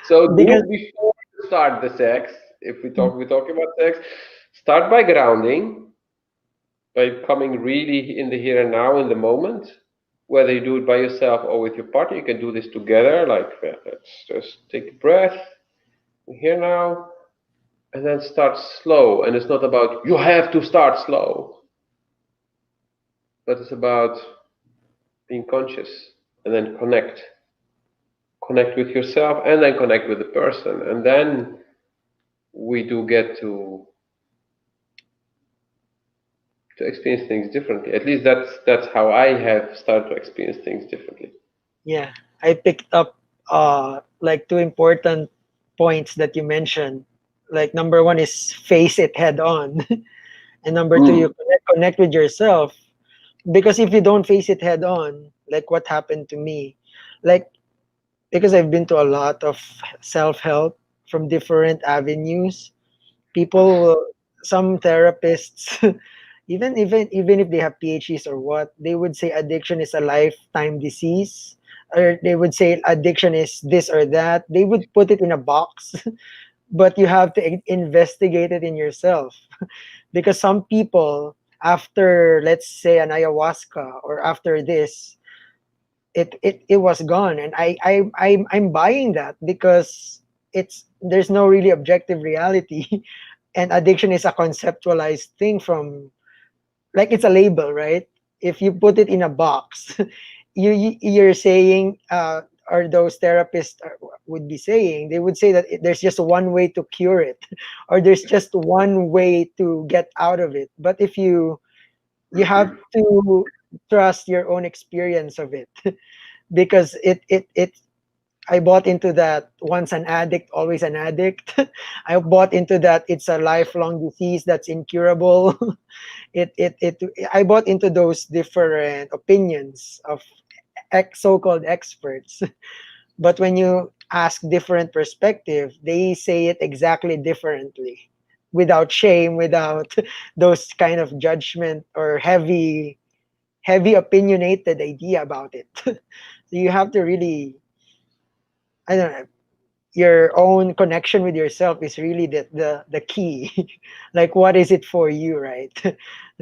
So
Because
do before you start the sex, if we talk about sex, start by grounding, by coming really in the here and now, in the moment. Whether you do it by yourself or with your partner, you can do this together. Like, let's just take a breath here now, and then start slow. And it's not about you have to start slow, but it's about being conscious and then connect with yourself and then connect with the person. And then we do get to experience things differently. At least that's how I have started to experience things differently.
yeah, I picked up like two important points that you mentioned. Like number one is face it head on, and number two, you
Mm.
connect with yourself. Because if you don't face it head on, like what happened to me, like because I've been to a lot of self help from different avenues, people, some therapists, even if they have PhDs or what, they would say addiction is a lifetime disease, or they would say addiction is this or that. They would put it in a box, but you have to investigate it in yourself. Because some people, after let's say an ayahuasca or after this, it was gone, and I'm buying that because it's there's no really objective reality. And addiction is a conceptualized thing from, like, it's a label, right? If you put it in a box, you're saying, or those therapists would be saying, they would say that there's just one way to cure it, or there's just one way to get out of it. But if you have to trust your own experience of it. Because it I bought into that once an addict, always an addict. I bought into that it's a lifelong disease that's incurable. It I bought into those different opinions of so-called experts. But when you ask different perspective, they say it exactly differently, without shame, without those kind of judgment or heavy opinionated idea about it. So you have to really, I don't know, your own connection with yourself is really the key. Like what is it for you, right?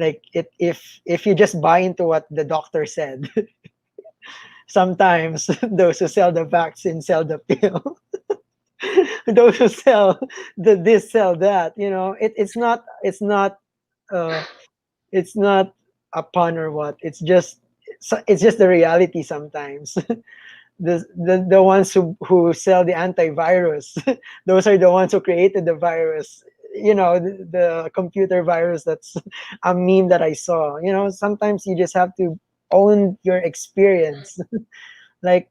Like if you just buy into what the doctor said, sometimes those who sell the vaccine sell the pill. Those who sell the this sell that. Uh, it's not a pun or what. It's just the reality sometimes. The ones who sell the antivirus, those are the ones who created the virus. The computer virus, that's a meme that I saw. Sometimes you just have to own your experience. Like,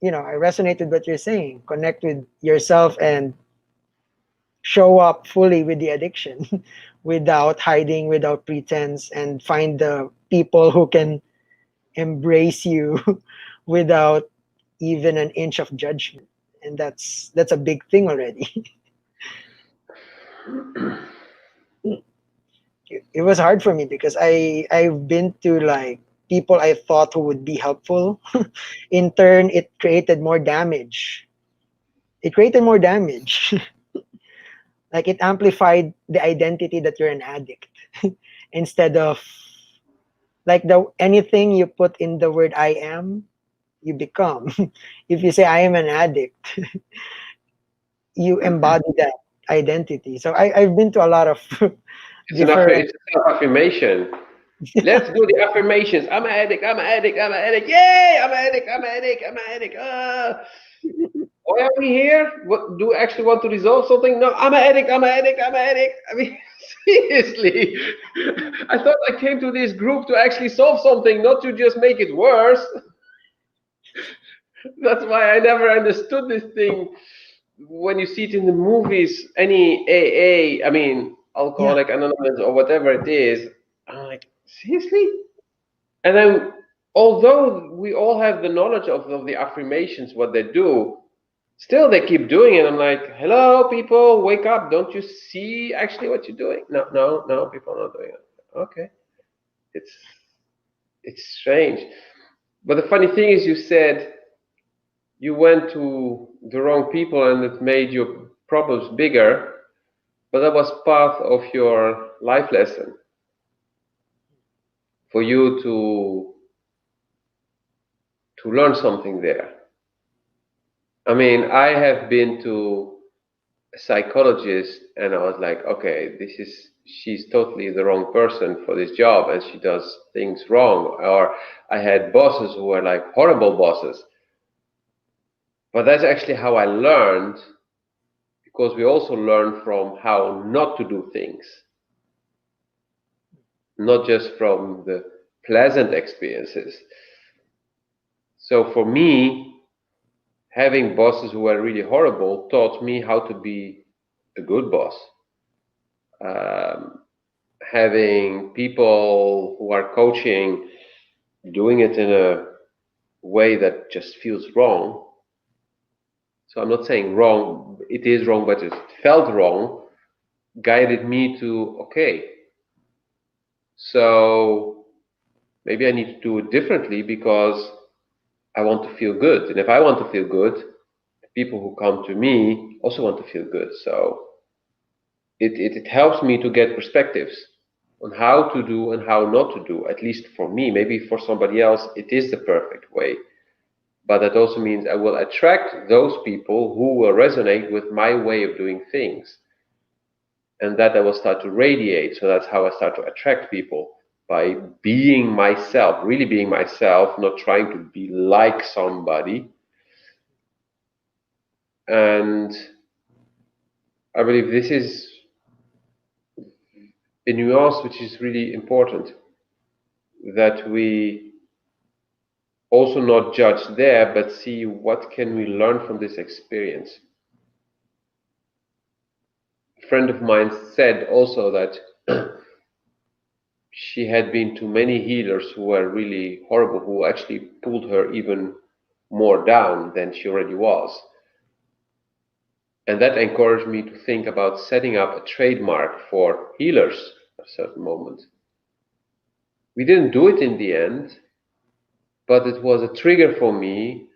I resonate with what you're saying. Connect with yourself and show up fully with the addiction without hiding, without pretense, and find the people who can embrace you without even an inch of judgment. And that's a big thing already. It was hard for me because I've been to, like, people I thought who would be helpful. In turn, it created more damage. It created more damage. Like, it amplified the identity that you're an addict. Instead of, like, the anything you put in the word I am, you become. If you say I am an addict, you embody that identity. So I've been to a lot of different.
It's a self-affirmation. Let's do the affirmations. I'm an addict. I'm an addict. I'm an addict. Yay! I'm an addict. I'm an addict. I'm an addict. Why are we here? What do we actually want to resolve something? No, I'm an addict. I'm an addict. I'm an addict. I mean, seriously, I thought I came to this group to actually solve something, not to just make it worse. That's why I never understood this thing. When you see it in the movies, any AA, I mean,
Yeah,
Alcoholic Anonymous or whatever it is, I'm like, seriously? And then, although we all have the knowledge of the affirmations, what they do, still they keep doing it. I'm like, hello, people, wake up. Don't you see actually what you're doing? No, no, no, people are not doing it. Okay. It's it's strange. But the funny thing is, you said you went to the wrong people and it made your problems bigger, but that was part of your life lesson for you to learn something there. I mean, I have been to a psychologist and I was like, okay, she's totally the wrong person for this job and she does things wrong. Or I had bosses who were like horrible bosses. But that's actually how I learned, because we also learn from how not to do things, not just from the pleasant experiences. So for me, having bosses who were really horrible taught me how to be a good boss. Um, Having people who are coaching doing it in a way that just feels wrong. So I'm not saying wrong, it is wrong, but it felt wrong, guided me to, okay, so maybe I need to do it differently because I want to feel good. And if I want to feel good, the people who come to me also want to feel good. So it helps me to get perspectives on how to do and how not to do, at least for me. Maybe for somebody else, it is the perfect way. But that also means I will attract those people who will resonate with my way of doing things. And that I will start to radiate. So that's how I start to attract people, by being myself, really being myself, not trying to be like somebody. And I believe this is a nuance which is really important, that we also not judge there, but see what can we learn from this experience. A friend of mine said also that she had been to many healers who were really horrible, who actually pulled her even more down than she already was. And that encouraged me to think about setting up a trademark for healers at a certain moment. We didn't do it in the end, but it was a trigger for me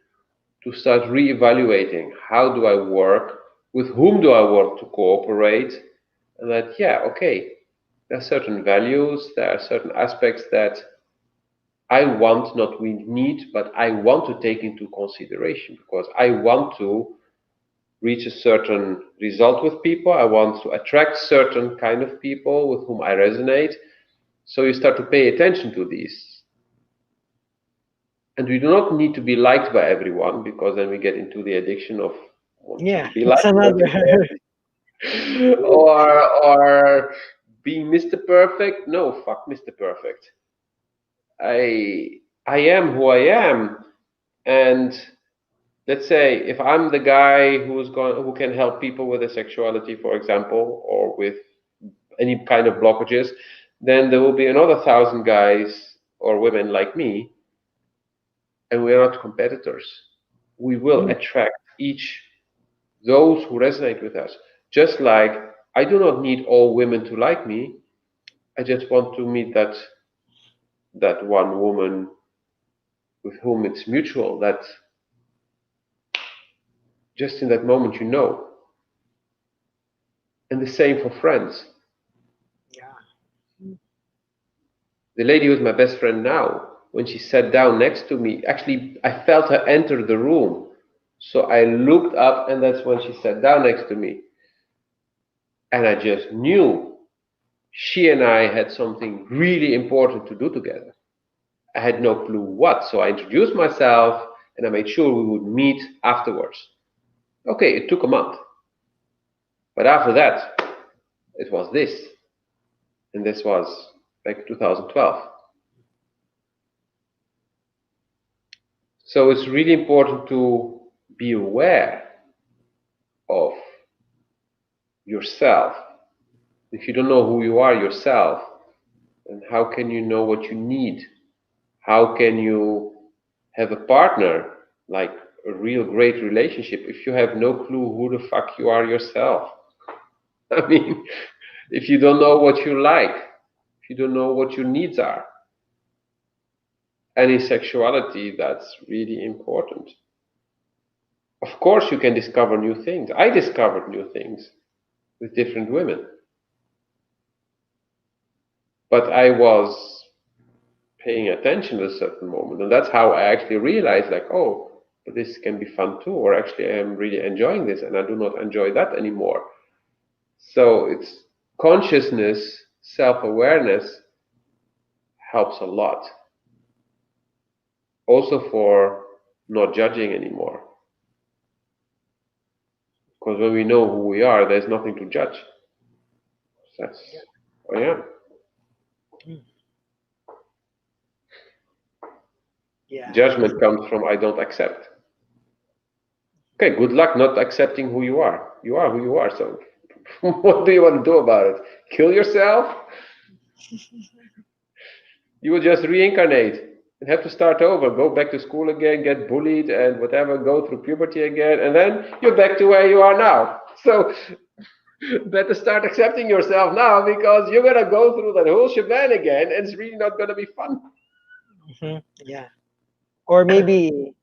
to start reevaluating, how do I work, with whom do I want to cooperate, and that, yeah, okay, There are certain values, there are certain aspects that I want, not we need, but I want to take into consideration because I want to reach a certain result with people. I want to attract certain kind of people with whom I resonate. So you start to pay attention to these. And we do not need to be liked by everyone because then we get into the addiction of wanting
Yeah,
to be
that's
liked by
another.
people. Or being Mr. Perfect. No, fuck Mr. Perfect. I am who I am. And let's say if I'm the guy who can help people with their sexuality, for example, or with any kind of blockages, then there will be another 1,000 guys or women like me, and we are not competitors. We will
Mm,
attract each those who resonate with us. Just like I do not need all women to like me. I just want to meet that one woman with whom it's mutual. That just in that moment you know. And the same for friends.
yeah.
The lady who's my best friend now, when she sat down next to me, actually, I felt her enter the room. So I looked up, and that's when she sat down next to me. And I just knew she and I had something really important to do together. I had no clue what. So I introduced myself, and I made sure we would meet afterwards. Okay, it took a month. But after that, it was this. And this was back in 2012. So it's really important to be aware of yourself. If you don't know who you are yourself, then how can you know what you need? How can you have a partner, like a real great relationship, if you have no clue who the fuck you are yourself? I mean, if you don't know what you like, if you don't know what your needs are. And in sexuality, that's really important. Of course, you can discover new things. I discovered new things with different women, but I was paying attention at a certain moment. And that's how I actually realized, like, oh, but this can be fun too, or actually I am really enjoying this and I do not enjoy that anymore. So it's consciousness, self-awareness helps a lot. Also for not judging anymore. Because when we know who we are, there's nothing to judge. That's, oh yeah.
Mm, yeah.
Judgment comes from I don't accept. Okay, good luck not accepting who you are. You are who you are, so what do you want to do about it? Kill yourself? You will just reincarnate and have to start over, go back to school again, get bullied and whatever, go through puberty again, and then you're back to where you are now. So better start accepting yourself now because you're gonna go through that whole shebang again and it's really not gonna be fun.
Yeah. Or maybe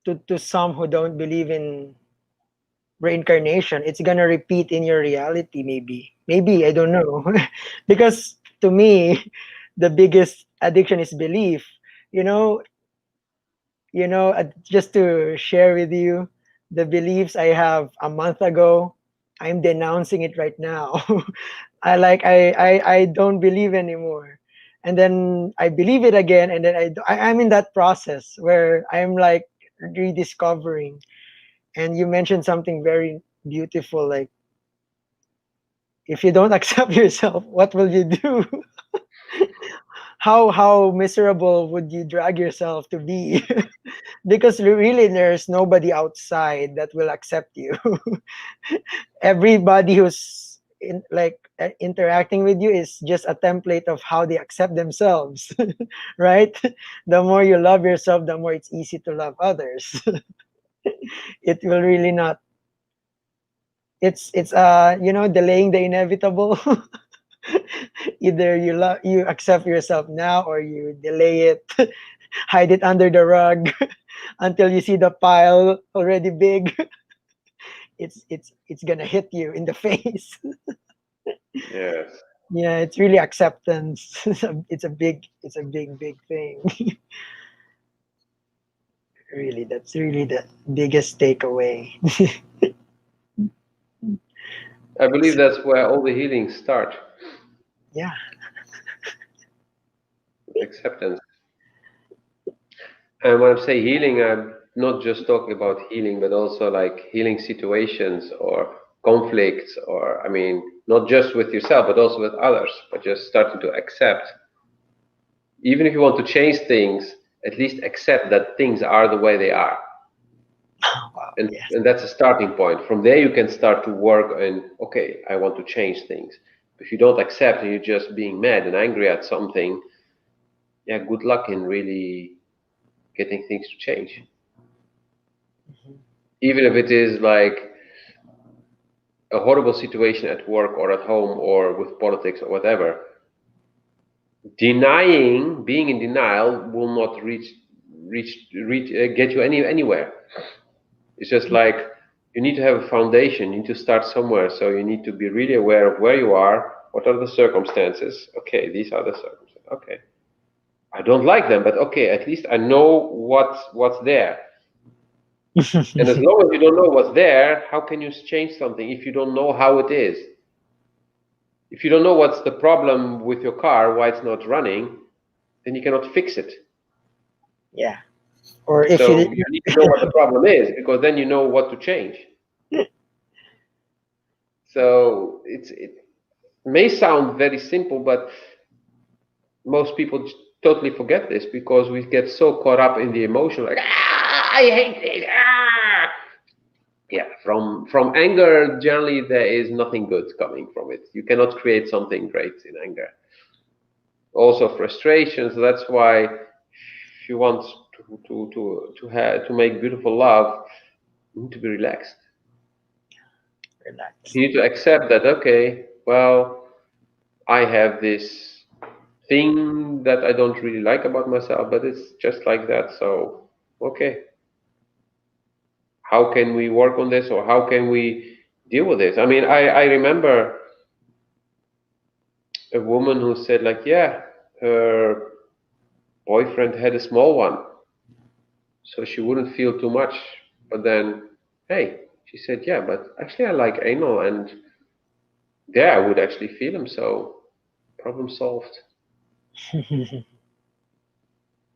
to some who don't believe in reincarnation, it's gonna repeat in your reality. Maybe I don't know, because to me, the biggest addiction is belief. You know, just to share with you the beliefs I have a month ago. I'm denouncing it right now. I don't believe anymore, and then I believe it again, and then I'm in that process where I'm like rediscovering. And you mentioned something very beautiful, like if you don't accept yourself, what will you do? How miserable would you drag yourself to be? Because really there's nobody outside that will accept you. Everybody who's interacting with you is just a template of how they accept themselves. Right? The more you love yourself, the more it's easy to love others. It will really not. It's delaying the inevitable. Either you accept yourself now, or you delay it, hide it under the rug until you see the pile already big. It's gonna hit you in the face.
Yes.
Yeah, it's really acceptance. It's a big thing. Really, that's really the biggest takeaway.
I believe that's where all the healings start,
Yeah.
with acceptance. And when I say healing, I'm not just talking about healing, but also like healing situations or conflicts, or I mean, not just with yourself, but also with others, but just starting to accept. Even if you want to change things, at least accept that things are the way they are.
Wow.
And,
Yes.
and that's a starting point. From there, you can start to work on, okay, I want to change things. If you don't accept and you're just being mad and angry at something, yeah, good luck in really getting things to change.
Mhm.
Even if it is like a horrible situation at work or at home or with politics or whatever, denying, being in denial will not get you anywhere. It's just like you need to have a foundation. You need to start somewhere. So you need to be really aware of where you are. What are the circumstances? Okay, these are the circumstances. Okay, I don't like them, but okay, at least I know what's there. And as long as you don't know what's there, how can you change something if you don't know how it is? If you don't know what's the problem with your car, why it's not running, then you cannot fix it.
Yeah. Or if
So
you
you need to know what the problem is, because then you know what to change. So it may sound very simple, but most people totally forget this because we get so caught up in the emotion, like I hate this. Yeah, from anger, generally there is nothing good coming from it. You cannot create something great in anger. Also frustrations. That's why if you want to make beautiful love, you need to be relaxed.
relax.
You need to accept that, okay, well, I have this thing that I don't really like about myself, but it's just like that. So, okay, how can we work on this, or how can we deal with this? I mean, I remember a woman who said, like, yeah, her boyfriend had a small one, so she wouldn't feel too much. But then, hey, she said, yeah, but actually I like anal, and there I would actually feel him, so problem solved.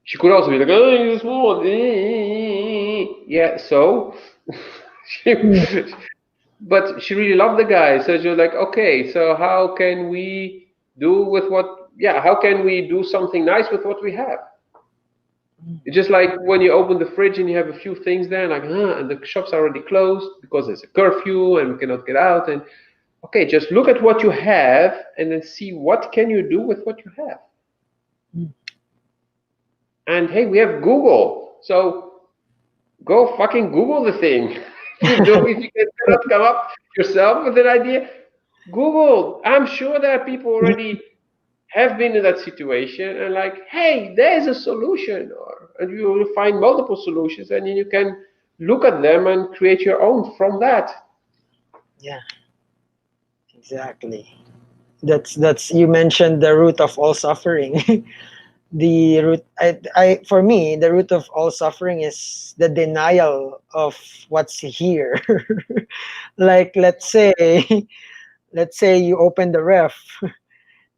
She could also be like, oh, he's a small one. Yeah, so she, but she really loved the guy. So she was like, okay, so how can we do with what, yeah, how can we do something nice with what we have? It's just like when you open the fridge and you have a few things there, like, and the shops are already closed because there's a curfew and we cannot get out. And okay, just look at what you have and then see what can you do with what you have. And hey, we have Google, so go fucking Google the thing. If you cannot come up yourself with an idea, Google. I'm sure there are people already have been in that situation and like, hey, there's a solution, or and you will find multiple solutions, and then you can look at them and create your own from that.
Yeah, exactly. That's you mentioned the root of all suffering. The root I for me, the root of all suffering is the denial of what's here. Like let's say you open the ref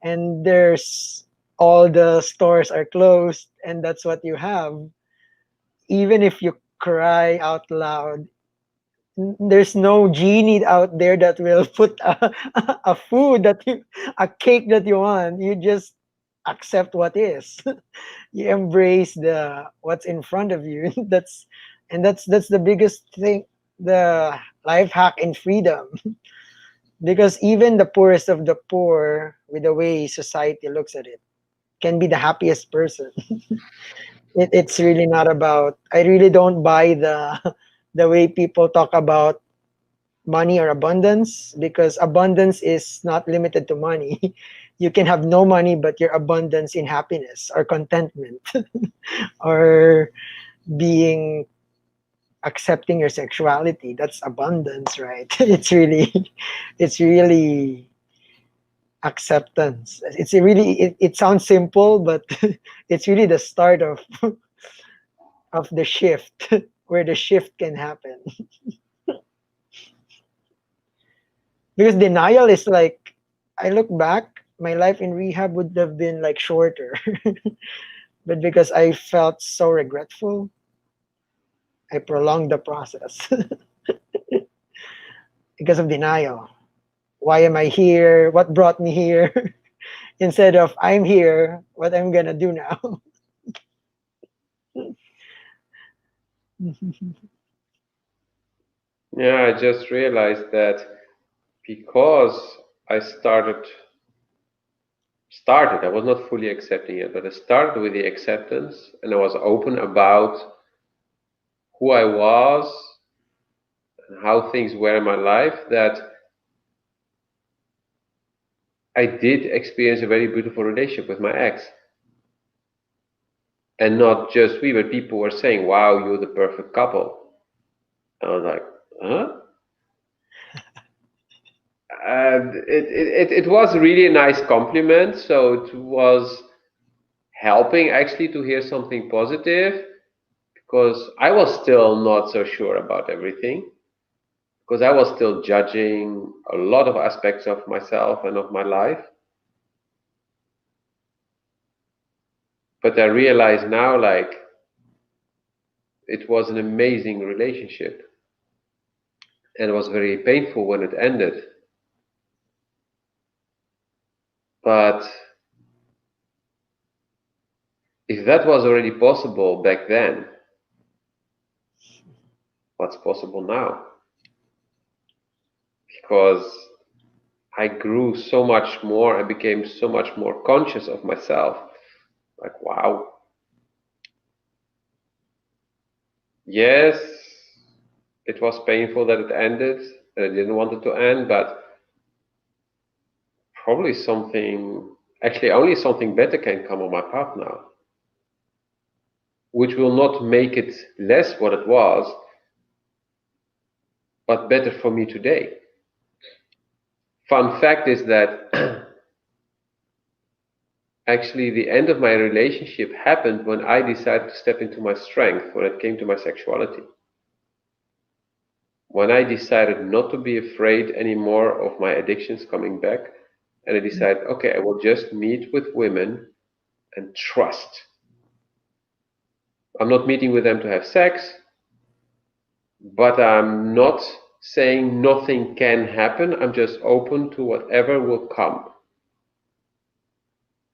and there's all the stores are closed and that's what you have. Even if you cry out loud, there's no genie out there that will put a food that you a cake that you want. You just accept what is. You embrace the what's in front of you. That's the biggest thing, the life hack in freedom. Because even the poorest of the poor, with the way society looks at it, can be the happiest person. It's really not about, I really don't buy the way people talk about money or abundance, because abundance is not limited to money. You can have no money but your abundance in happiness or contentment, or being accepting your sexuality. That's abundance, right? It's really acceptance. It's really, it sounds simple, but it's really the start of the shift, where the shift can happen. Because denial is like, I look back, my life in rehab would have been like shorter. But because I felt so regretful, I prolonged the process because of denial. Why am I here? What brought me here? Instead of I'm here, what I'm gonna do now.
Yeah, I just realized that because I started, I was not fully accepting it, but I started with the acceptance and I was open about who I was and how things were in my life, that I did experience a very beautiful relationship with my ex. And not just we, but people were saying, wow, you're the perfect couple. I was like, huh? And it was really a nice compliment. So it was helping actually to hear something positive, because I was still not so sure about everything, because I was still judging a lot of aspects of myself and of my life. But I realize now, like, it was an amazing relationship and it was very painful when it ended. But if that was already possible back then, what's possible now? Because I grew so much more, I became so much more conscious of myself. Like, wow, yes, it was painful that it ended, and I didn't want it to end, but probably something, actually, only something better can come on my path now, which will not make it less what it was, but better for me today. Fun fact is that actually the end of my relationship happened when I decided to step into my strength when it came to my sexuality. When I decided not to be afraid anymore of my addictions coming back, and I decided, okay, I will just meet with women and trust. I'm not meeting with them to have sex, but I'm not saying nothing can happen. I'm just open to whatever will come.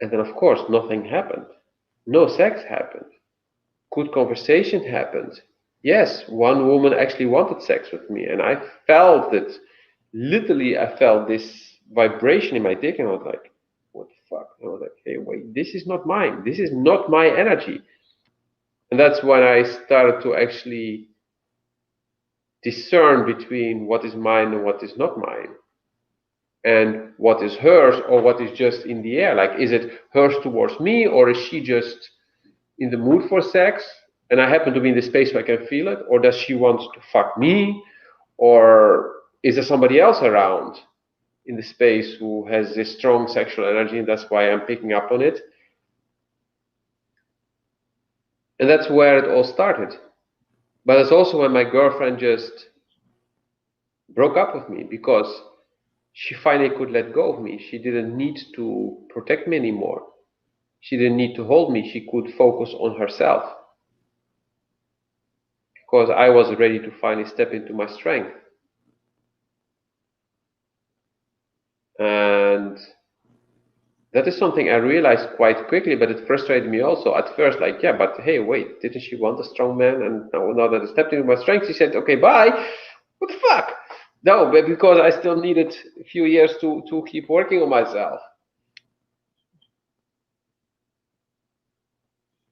And then, of course, nothing happened. No sex happened. Good conversation happened. Yes, one woman actually wanted sex with me, and I felt it. Literally, I felt this vibration in my dick, and I was like, what the fuck? And I was like, hey, wait, this is not mine. This is not my energy. And that's when I started to actually discern between what is mine and what is not mine, and what is hers or what is just in the air. Like, is it hers towards me, or is she just in the mood for sex and I happen to be in the space where I can feel it? Or does she want to fuck me? Or is there somebody else around in the space who has this strong sexual energy and that's why I'm picking up on it? And that's where it all started. But it's also when my girlfriend just broke up with me, because she finally could let go of me. She didn't need to protect me anymore. She didn't need to hold me. She could focus on herself, because I was ready to finally step into my strength. And that is something I realized quite quickly, but it frustrated me also at first. Like, yeah, but hey, wait, didn't she want a strong man? And now that I stepped into my strength, she said, okay, bye. What the fuck? No, but because I still needed a few years to keep working on myself.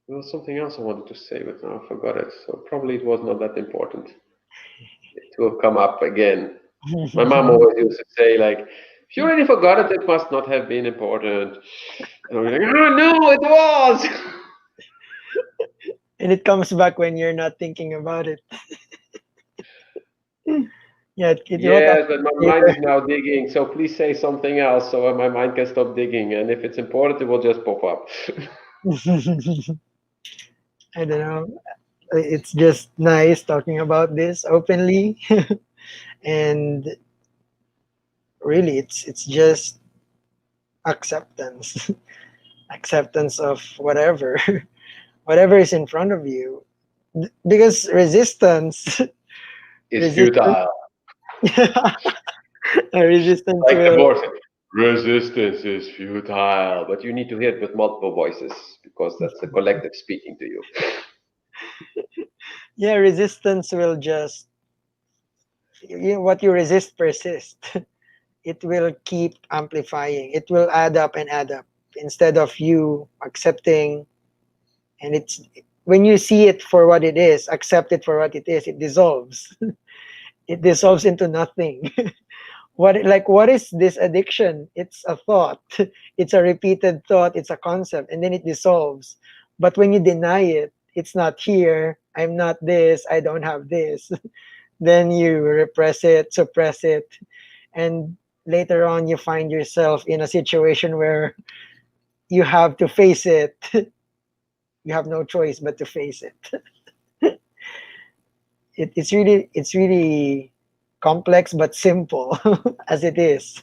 There was something else I wanted to say, but now I forgot it. So probably it was not that important. It will come up again. My mom always used to say, like, if you already forgot it, it must not have been important. And I was like, oh, no, it was.
And it comes back when you're not thinking about it. Yeah, it will come
Yes, but my mind is
later.
now digging, so please say something else so my mind can stop digging. And if it's important, it will just pop up.
I don't know. It's just nice talking about this openly, and really, it's just acceptance, acceptance of whatever, whatever is in front of you. Because resistance,
It's
resistance,
futile.
resistance
Like the
will.
voice. Resistance is futile. But you need to hear it with multiple voices because that's the collective speaking to you.
Yeah, resistance will just, what you resist persists. It will keep amplifying. It will add up and add up instead of you accepting. And it's when you see it for what it is, accept it for what it is, it dissolves. It dissolves into nothing. What is this addiction? It's a thought. It's a repeated thought, it's a concept, and then it dissolves. But when you deny it, it's not here, I'm not this, I don't have this. Then you repress it, suppress it, and later on you find yourself in a situation where you have to face it. You have no choice but to face it. It's really complex but simple as it is.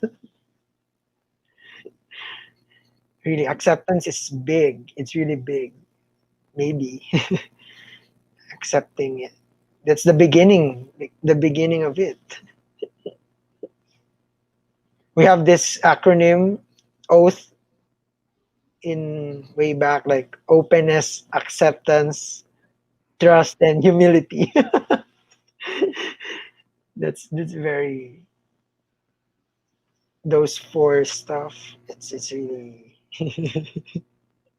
Really, acceptance is big. It's really big. Maybe accepting it. That's the beginning of it. We have this acronym, oath, in way back, like openness, acceptance, trust, and humility. That's very, those four stuff. It's really.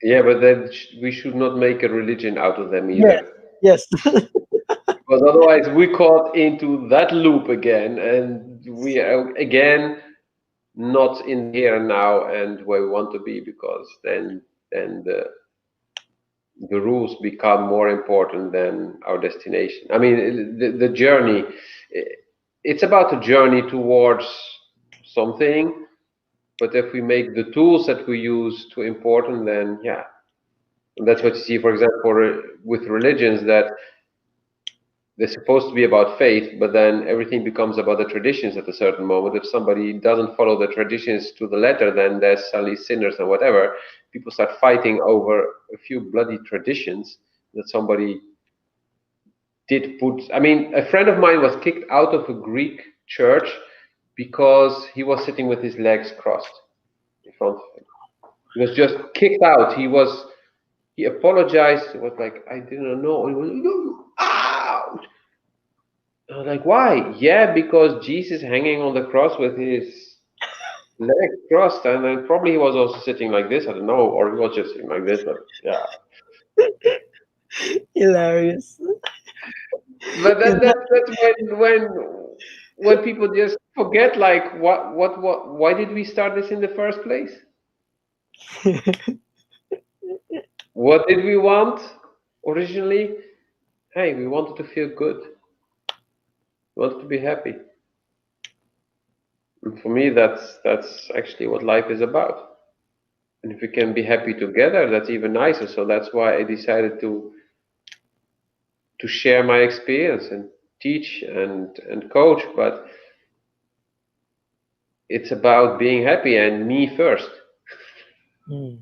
Yeah, but then we should not make a religion out of them
Yes,
either.
yes.
Because otherwise we caught into that loop again, and we are again not in the here and now and where we want to be, because then the rules become more important than our destination. I mean, the journey, it's about a journey towards something, but if we make the tools that we use too important, then yeah. And that's what you see, for example, with religions, that they're supposed to be about faith, but then everything becomes about the traditions at a certain moment. If somebody doesn't follow the traditions to the letter, then they're suddenly sinners and whatever. People start fighting over a few bloody traditions that somebody did put. I mean, a friend of mine was kicked out of a Greek church because he was sitting with his legs crossed in front of him. He was just kicked out. He apologized. It was like, I didn't know. He was, no, ouch. I was like, why? Yeah, because Jesus hanging on the cross with his legs crossed, and then probably he was also sitting like this. I don't know, or he was just sitting like this. But yeah,
Hilarious.
but
Is
that's when people just forget, like, what why did we start this in the first place?
that
What did we want originally? Hey, we wanted to feel good. We wanted to be happy. And for me, that's actually what life is about. And if we can be happy together, that's even nicer. So that's why I decided to share my experience and teach and coach. But it's about being happy and me first.
mm,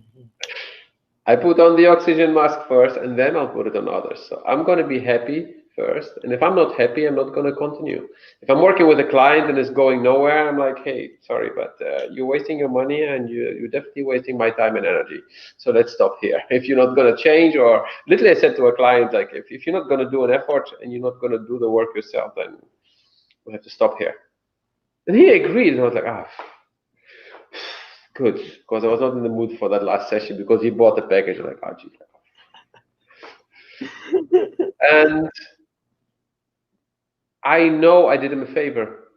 I put on the oxygen mask first, and then I'll put it on others. So I'm going to be happy first. And if I'm not happy, I'm not going to continue. If I'm working with a client and it's going nowhere, I'm like, hey, sorry, but you're wasting your money, and you're definitely wasting my time and energy. So let's stop here. If you're not going to change, or literally I said to a client, like, if you're not going to do an effort and you're not going to do the work yourself, then we have to stop here. And he agreed. And I was like, ah, good. Because I was not in the mood for that last session, because he bought the package. I'm like, oh, geez. And I know I did him a favor,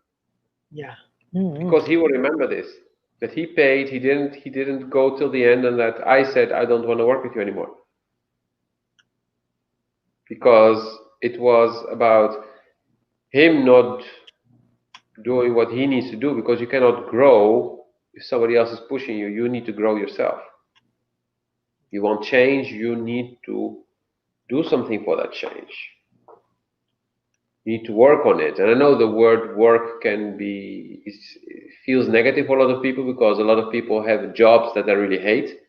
yeah. Mm-hmm.
because he will remember this. That he paid, he didn't go till the end, and that I said I don't want to work with you anymore. Because it was about him not doing what he needs to do, because you cannot grow if somebody else is pushing you. You need to grow yourself. You want change, you need to do something for that change. You need to work on it. And I know the word work can be, it feels negative for a lot of people, because a lot of people have jobs that they really hate.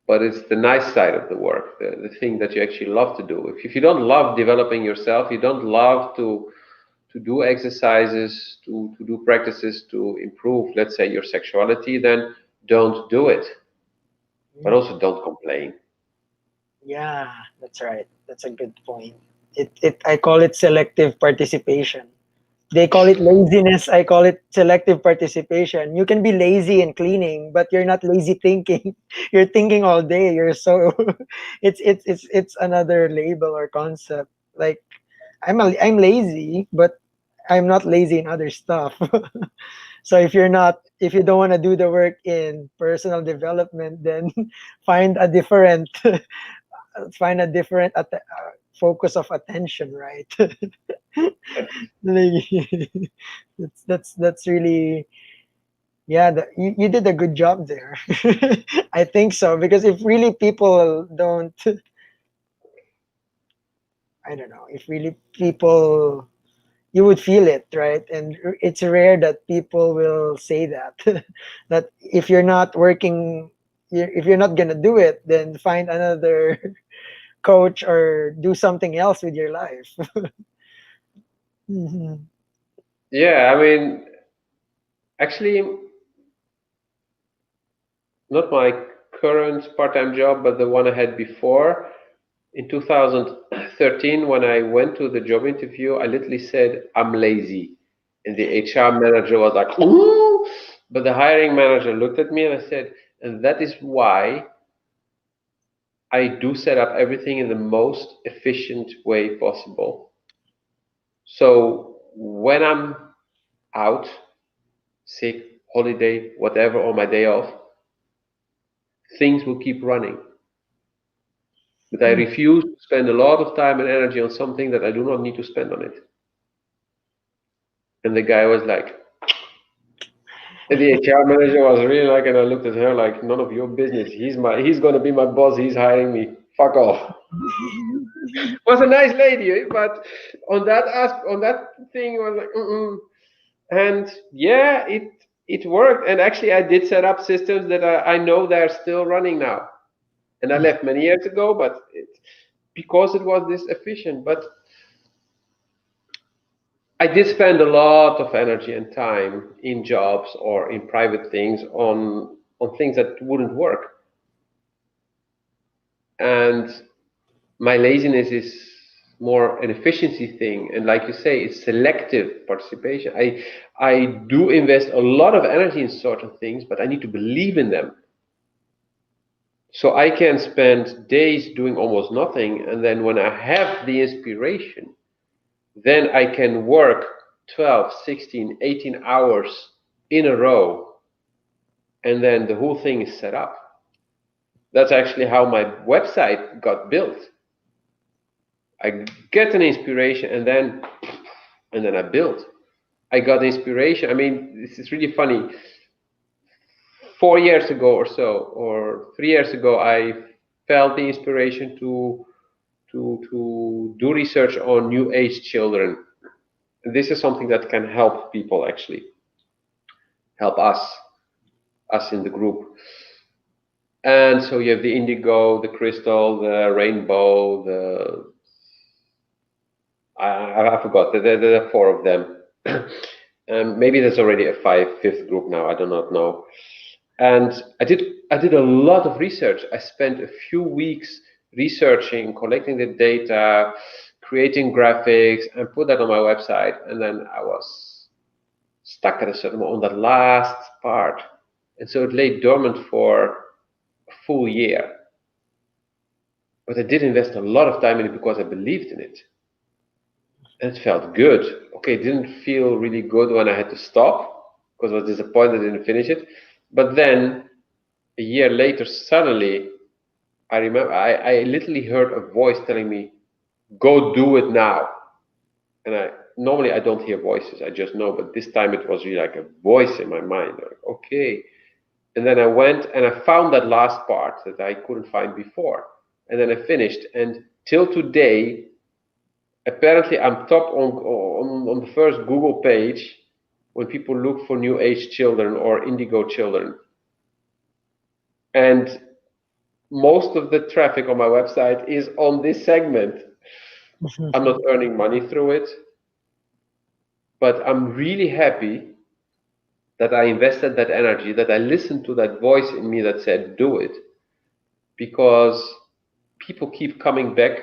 But it's the nice side of the work, the thing that you actually love to do. If you don't love developing yourself, you don't love to do exercises, to do practices to improve, let's say, your sexuality, then don't do it. But
Mm.
also don't complain.
Yeah, that's right. That's a good point. I call it selective participation. They call it laziness. I call it selective participation. You can be lazy in cleaning, but you're not lazy thinking. You're thinking all day. You're so it's another label or concept. Like I'm lazy, but I'm not lazy in other stuff. So if you don't want to do the work in personal development, then find a different find a different focus of attention, right? Like, that's really, yeah, you did a good job there. I think so, because if really people don't, I don't know, if really people, you would feel it, right? And it's rare that people will say that that if you're not working, if you're not gonna do it, then find another coach or do something else with your life. Mhm.
Yeah, I mean, actually, not my current part-time job, but the one I had before. In 2013, when I went to the job interview, I literally said, I'm lazy. And the HR manager was like, ooh. But the hiring manager looked at me and I said, and that is why I do set up everything in the most efficient way possible. So when I'm out, sick, holiday, whatever, on my day off, things will keep running. But I
Mm.
refuse to spend a lot of time and energy on something that I do not need to spend on it. And the guy was like, and the HR manager was really like, and I looked at her like, none of your business. He's gonna be my boss. He's hiring me. Fuck off. Was a nice lady, but on that thing, it was like, mm-mm. And yeah, it worked. And actually, I did set up systems that I know they're still running now. And I left many years ago, but because it was this efficient. But I did spend a lot of energy and time in jobs or in private things on things that wouldn't work. And my laziness is more an efficiency thing. And like you say, it's selective participation. I do invest a lot of energy in certain things, but I need to believe in them. So I can spend days doing almost nothing, and then when I have the inspiration, then I can work 12, 16, 18 hours in a row, and then the whole thing is set up. That's actually how my website got built. I get an inspiration, and then I build. I got inspiration. I mean, this is really funny. 4 years ago or so, or 3 years ago, I felt the inspiration to do research on new age children. This is something that can help people, actually help us in the group. And so you have the indigo, the crystal, the rainbow, the I forgot. There are four of them. Maybe there's already a fifth group now. I do not know. And I did a lot of research. I spent a few weeks researching, collecting the data, creating graphics, and put that on my website. And then I was stuck at a certain moment on that last part, and so it lay dormant for a full year. But I did invest a lot of time in it because I believed in it. And it felt good. Okay, it didn't feel really good when I had to stop because I was disappointed I didn't finish it. But then a year later, suddenly, I remember I literally heard a voice telling me, go do it now. And I normally I don't hear voices, I just know, but this time it was really like a voice in my mind, like, okay. And then I went and I found that last part that I couldn't find before. And then I finished. And till today, apparently I'm top on the first Google page when people look for new age children or indigo children. And most of the traffic on my website is on this segment. I'm not earning money through it, but I'm really happy that I invested that energy, that I listened to that voice in me that said, do it, because people keep coming back.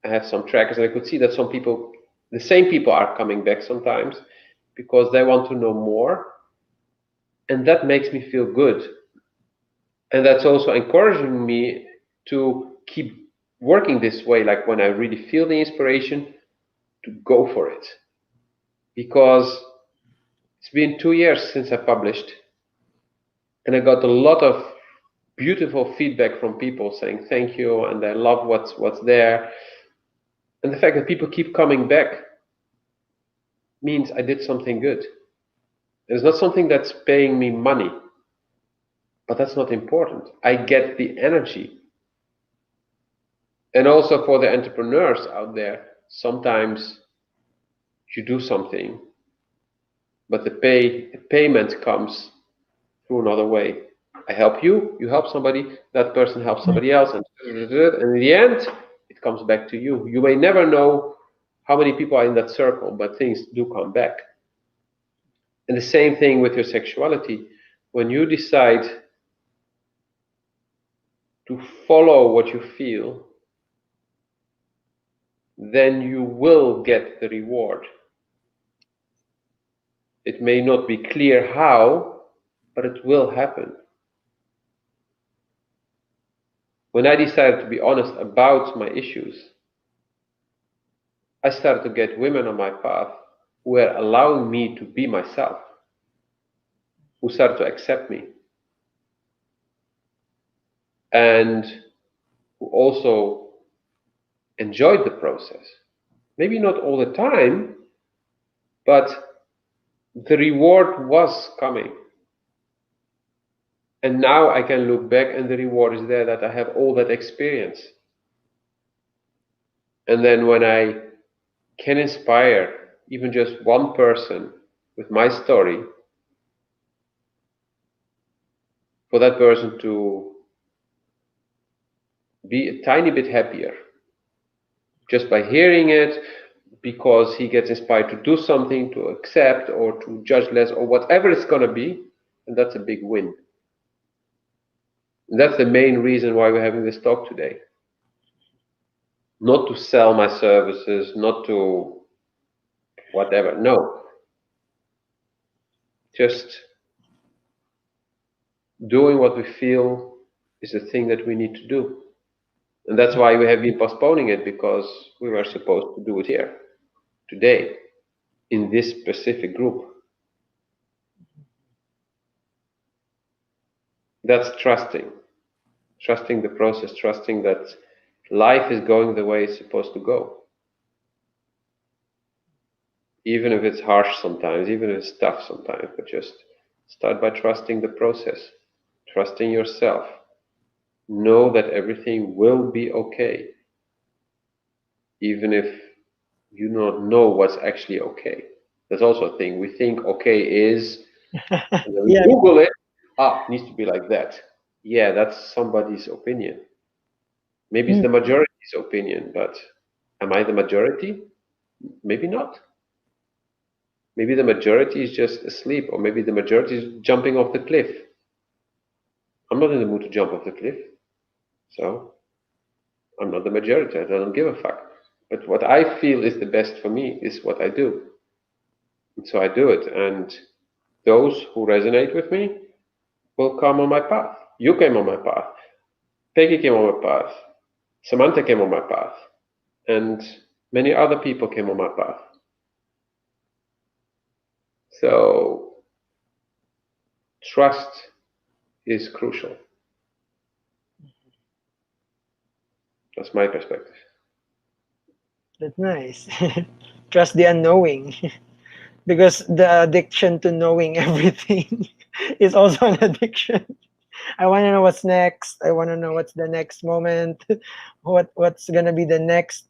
I have some trackers, and I could see that some people, the same people, are coming back sometimes because they want to know more, and that makes me feel good. And that's also encouraging me to keep working this way, like when I really feel the inspiration, to go for it. Because it's been 2 years since I published, and I got a lot of beautiful feedback from people saying thank you, and I love what's there. And the fact that people keep coming back means I did something good. It's not something that's paying me money, but that's not important. I get the energy. And also for the entrepreneurs out there, sometimes you do something, but the payment comes through another way. I help you, you help somebody, that person helps somebody else, and in the end, it comes back to you. You may never know how many people are in that circle, but things do come back. And the same thing with your sexuality. When you decide to follow what you feel, then you will get the reward. It may not be clear how, but it will happen. When I decided to be honest about my issues, I started to get women on my path who were allowing me to be myself, who started to accept me, and who also enjoyed the process. Maybe not all the time, but the reward was coming. And now I can look back and the reward is there, that I have all that experience. And then when I can inspire even just one person with my story, for that person to be a tiny bit happier just by hearing it, because he gets inspired to do something, to accept or to judge less or whatever it's going to be, and that's a big win. And that's the main reason why we're having this talk today. Not to sell my services, not to whatever, no. Just doing what we feel is the thing that we need to do. And that's why we have been postponing it, because we were supposed to do it here, today, in this specific group. That's trusting the process, trusting that life is going the way it's supposed to go. Even if it's harsh sometimes, even if it's tough sometimes, but just start by trusting the process, trusting yourself. Know that everything will be okay, even if you don't know what's actually okay. That's also a thing. We think okay is, and then we
Yeah.
Google it, it needs to be like that. Yeah, that's somebody's opinion. Maybe it's the majority's opinion, but am I the majority? Maybe not. Maybe the majority is just asleep, or maybe the majority is jumping off the cliff. I'm not in the mood to jump off the cliff, so I'm not the majority. I don't give a fuck. But what I feel is the best for me is what I do. And so I do it. And those who resonate with me will come on my path. You came on my path. Peggy came on my path. Samantha came on my path. And many other people came on my path. So trust is crucial. That's my perspective.
That's nice. Trust the unknowing. Because the addiction to knowing everything is also an addiction. I want to know what's next. I want to know what's the next moment, what's gonna be the next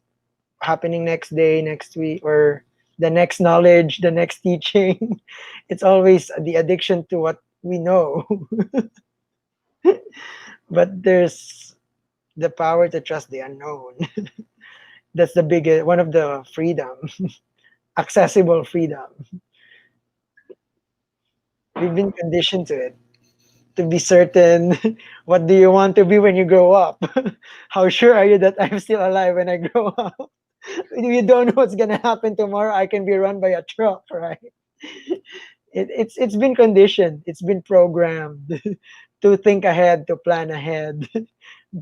happening next day, next week, or the next knowledge, the next teaching. It's always the addiction to what we know. But there's the power to trust the unknown. That's the biggest one of the freedom, accessible freedom. We've been conditioned to it, to be certain. What do you want to be when you grow up? How sure are you that I'm still alive when I grow up? You don't know what's gonna happen tomorrow. I can be run by a truck, right? It's been conditioned. It's been programmed to think ahead, to plan ahead.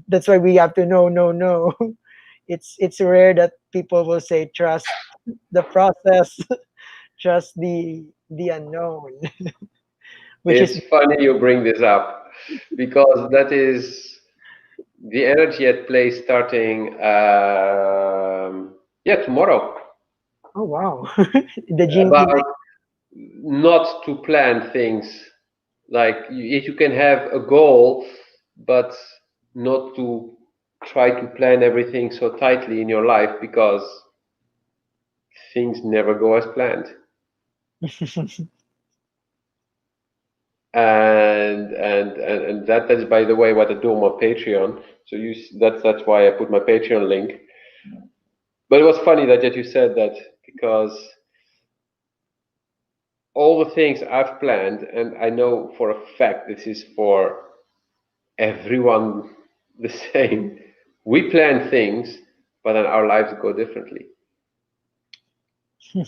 That's why we have to know, know. It's rare that people will say trust the process, trust the unknown, which is
It's funny you bring this up because that is the energy at play starting, yeah, tomorrow.
oh wow, the gene key.
About not to plan things. Like you can have a goal, but not to try to plan everything so tightly in your life because things never go as planned. And that is, by the way, what I do on my Patreon. So that's why I put my Patreon link. But it was funny that you said that because all the things I've planned, and I know for a fact this is for everyone the same. We plan things, but then our lives go differently.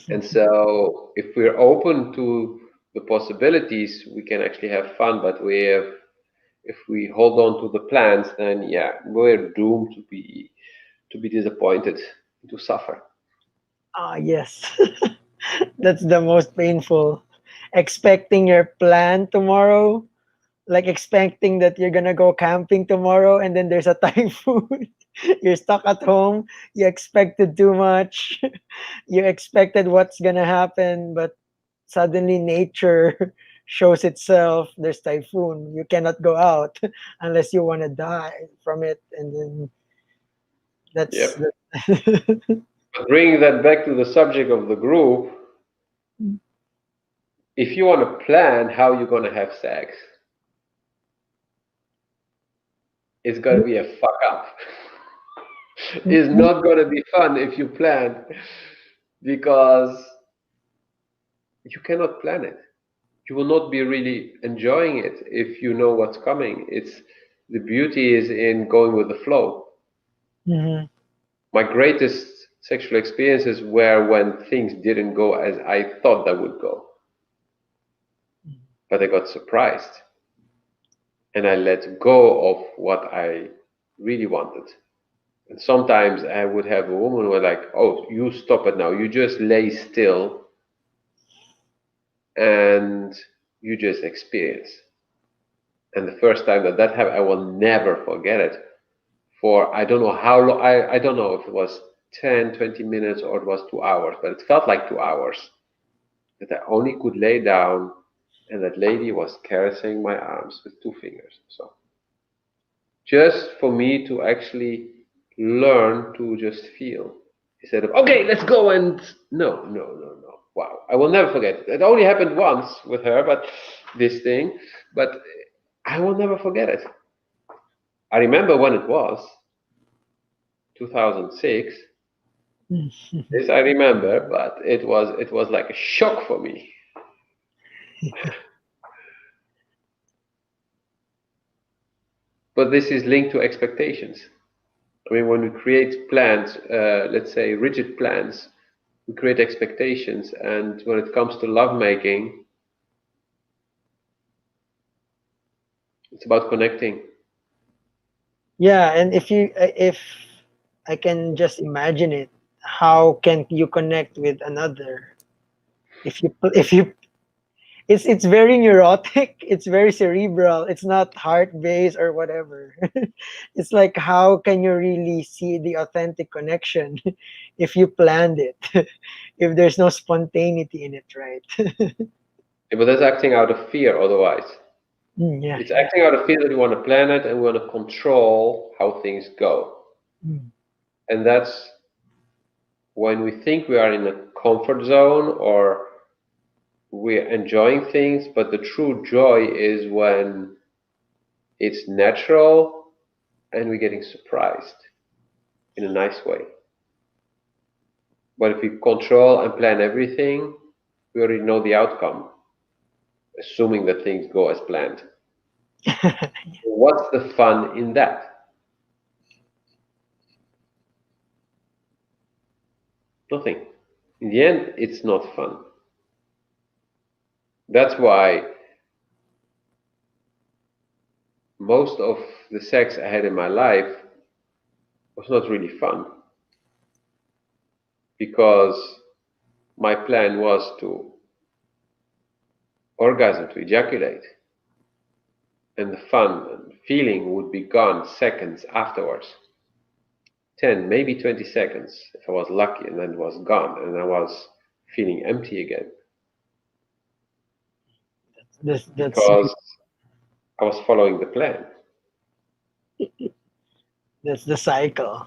And so if we're open to the possibilities, we can actually have fun. But if we hold on to the plans, then yeah, we're doomed to be disappointed, to suffer.
Ah, yes. That's the most painful. Expecting your plan tomorrow, like expecting that you're gonna go camping tomorrow and then there's a typhoon. You're stuck at home. You expected too much. You expected what's gonna happen, but suddenly nature shows itself. There's typhoon. You cannot go out unless you want to die from it, and then that's
Yep. Bringing that back to the subject of the group, if you want to plan how you're going to have sex, it's going to be a fuck up. It's not going to be fun if you plan because you cannot plan it. You will not be really enjoying it if you know what's coming. It's the beauty is in going with the flow.
Mhm.
My greatest sexual experiences were when things didn't go as I thought they would go, but I got surprised and I let go of what I really wanted. And sometimes I would have a woman who was like, "Oh, you stop it now. You just lay still and you just experience." And the first time that happened, I will never forget it. For I don't know how long, I don't know if it was 10, 20 minutes or it was 2 hours, but it felt like 2 hours that I only could lay down and that lady was caressing my arms with two fingers. So just for me to actually learn to just feel instead of, okay, let's go and no. Wow. I will never forget. It only happened once with her, but this thing, but I will never forget it. I remember when it was 2006. This I remember, but it was like a shock for me. But this is linked to expectations. I mean, when we create plans, let's say rigid plans, we create expectations. And when it comes to lovemaking, it's about connecting.
Yeah, and if I can just imagine it, how can you connect with another if you it's very neurotic. It's very cerebral. It's not heart based or whatever. It's like, how can you really see the authentic connection if you planned it? If there's no spontaneity in it, right?
Yeah, but that's acting out of fear otherwise.
Yeah,
It's
yeah.
acting out of fear that we want to plan it and we want to control how things go.
Mm.
And that's when we think we are in a comfort zone or we're enjoying things, but the true joy is when it's natural and we're getting surprised in a nice way. But if we control and plan everything, we already know the outcome, assuming that things go as planned. What's the fun in that? Nothing. In the end, it's not fun. That's why most of the sex I had in my life was not really fun because my plan was to orgasm, to ejaculate, and the fun and feeling would be gone seconds afterwards. 10, maybe 20 seconds if I was lucky, and then it was gone, and I was feeling empty again
That's
because I was following the plan.
that's the cycle.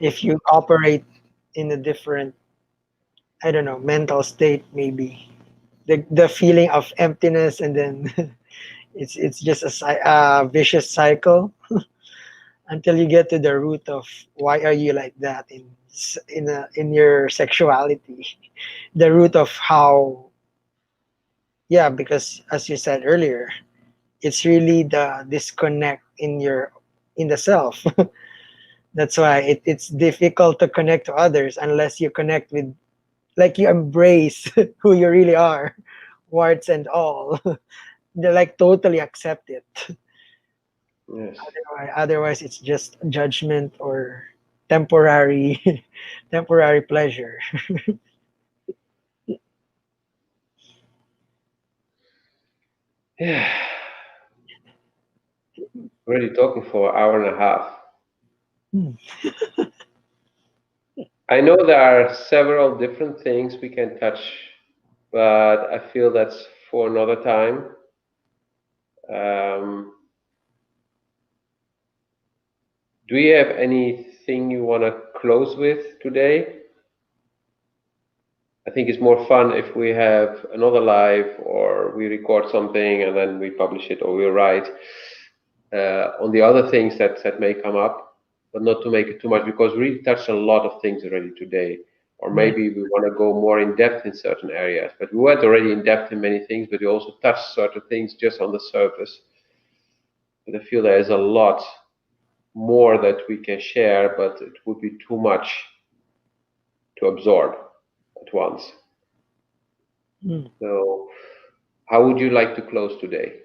If you operate in a different, I don't know, mental state, maybe the feeling of emptiness, and then it's just a vicious cycle until you get to the root of why are you like that in your sexuality, the root of how. Yeah, because as you said earlier, it's really the disconnect in the self. That's why it's difficult to connect to others unless you connect with, like, you embrace who you really are, warts and all. They like totally accept it.
Yes.
Otherwise it's just judgment or temporary temporary pleasure.
Yeah. Already talking for an hour and a half.
Hmm.
I know there are several different things we can touch, but I feel that's for another time. Um, do you have anything you want to close with today? I think it's more fun if we have another live or we record something and then we publish it or we write on the other things that may come up, but not to make it too much because we really touched a lot of things already today. Or
Yeah.
maybe we want to go more in depth in certain areas, but we went already in depth in many things, but we also touched certain things just on the surface. But I feel there is a lot more that we can share, but it would be too much to absorb at once.
Hmm.
So, how would you like to close today?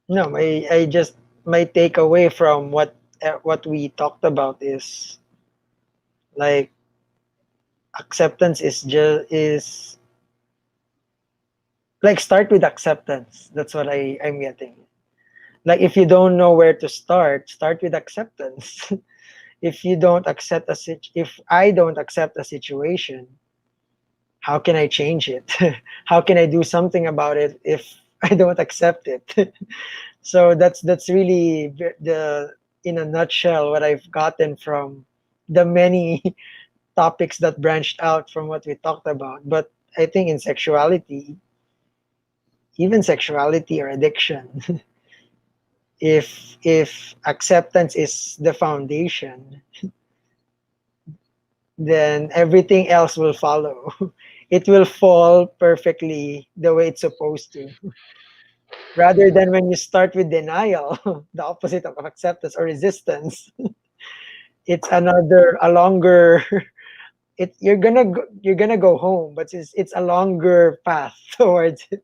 No, I just, my takeaway from what we talked about is, like, acceptance is like, start with acceptance. That's what I'm getting. Like, if you don't know where to start with acceptance. If you don't accept if I don't accept a situation, how can I change it? How can I do something about it if I don't accept it? So that's really the, in a nutshell, what I've gotten from the many topics that branched out from what we talked about. But I think in sexuality, even sexuality or addiction, if acceptance is the foundation, then everything else will follow. It will fall perfectly the way it's supposed to. Rather than when you start with denial, the opposite of acceptance or resistance, it's a longer, you're gonna go home, but it's a longer path towards it,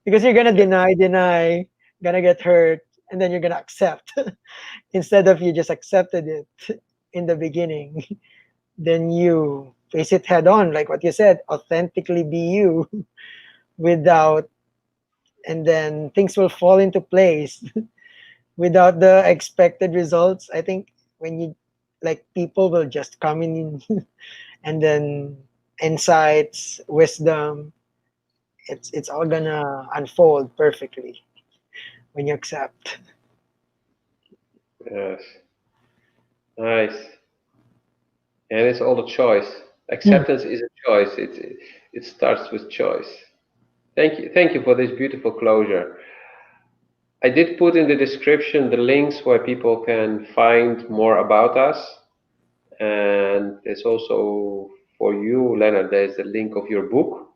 because you're gonna deny, gonna get hurt, and then you're gonna accept instead of you just accepted it in the beginning. Then you face it head on, like what you said, authentically be you without, and then things will fall into place without the expected results. I think when you, like, people will just come in and then insights, wisdom, it's all gonna unfold perfectly when you accept.
Yes. Nice. And it's all a choice.
Hmm.
Acceptance is a choice. It starts with choice. Thank you for this beautiful closure. I did put in the description the links where people can find more about us, and it's also for you, Leonard. There's the link of your book,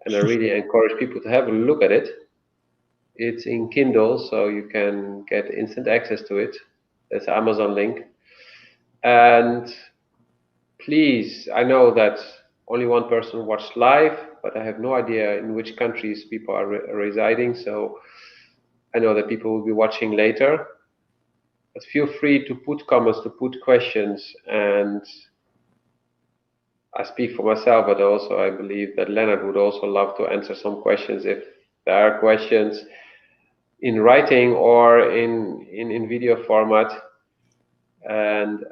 and I really encourage people to have a look at it. It's in Kindle, so you can get instant access to it. There's an Amazon link, and please, I know that only one person watched live, but I have no idea in which countries people are residing. So I know that people will be watching later. But feel free to put comments, to put questions. And I speak for myself, but also I believe that Leonard would also love to answer some questions if there are questions in writing or in video format. And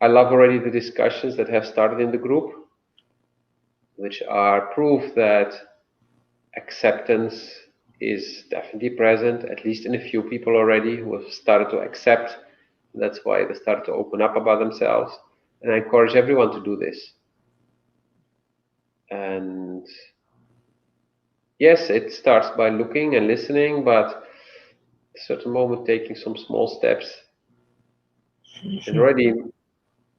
I love already the discussions that have started in the group, which are proof that acceptance is definitely present, at least in a few people already who have started to accept. That's why they start to open up about themselves. And I encourage everyone to do this. And yes, it starts by looking and listening, but at a certain moment taking some small steps. And already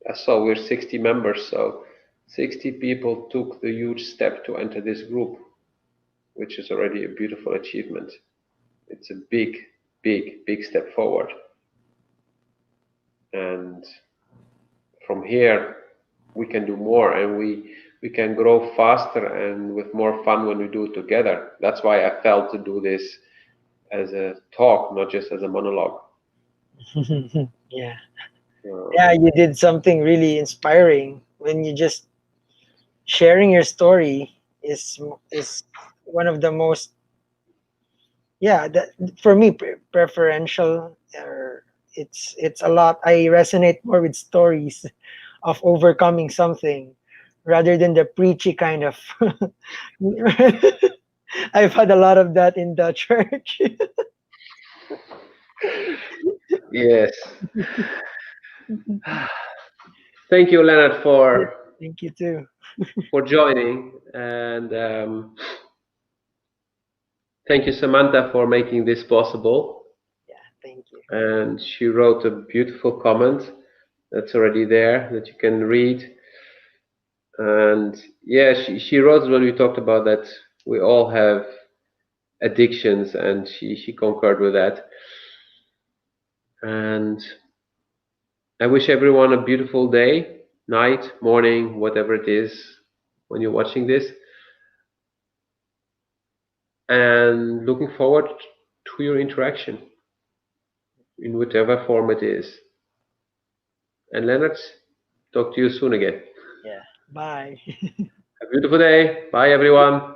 I saw we're 60 members, so 60 people took the huge step to enter this group, which is already a beautiful achievement. It's a big, big, big step forward. And from here, we can do more, and we can grow faster and with more fun when we do it together. That's why I felt to do this as a talk, not just as a monologue.
Yeah.
Uh,
Yeah, you did something really inspiring when you just sharing your story is one of the most, yeah, that for me preferential, or it's a lot. I resonate more with stories of overcoming something rather than the preachy kind of. I've had a lot of that in the church.
yes. Thank you, Leonard,
Thank you too.
for joining, and thank you, Samantha, for making this possible.
Yeah, thank you.
And she wrote a beautiful comment that's already there that you can read. And yeah, she wrote when we talked about that we all have addictions, and she concurred with that. And I wish everyone a beautiful day, night, morning, whatever it is when you're watching this, and looking forward to your interaction in whatever form it is. And Leonard, talk to you soon again.
Yeah. Bye.
Have a beautiful day. Bye, everyone.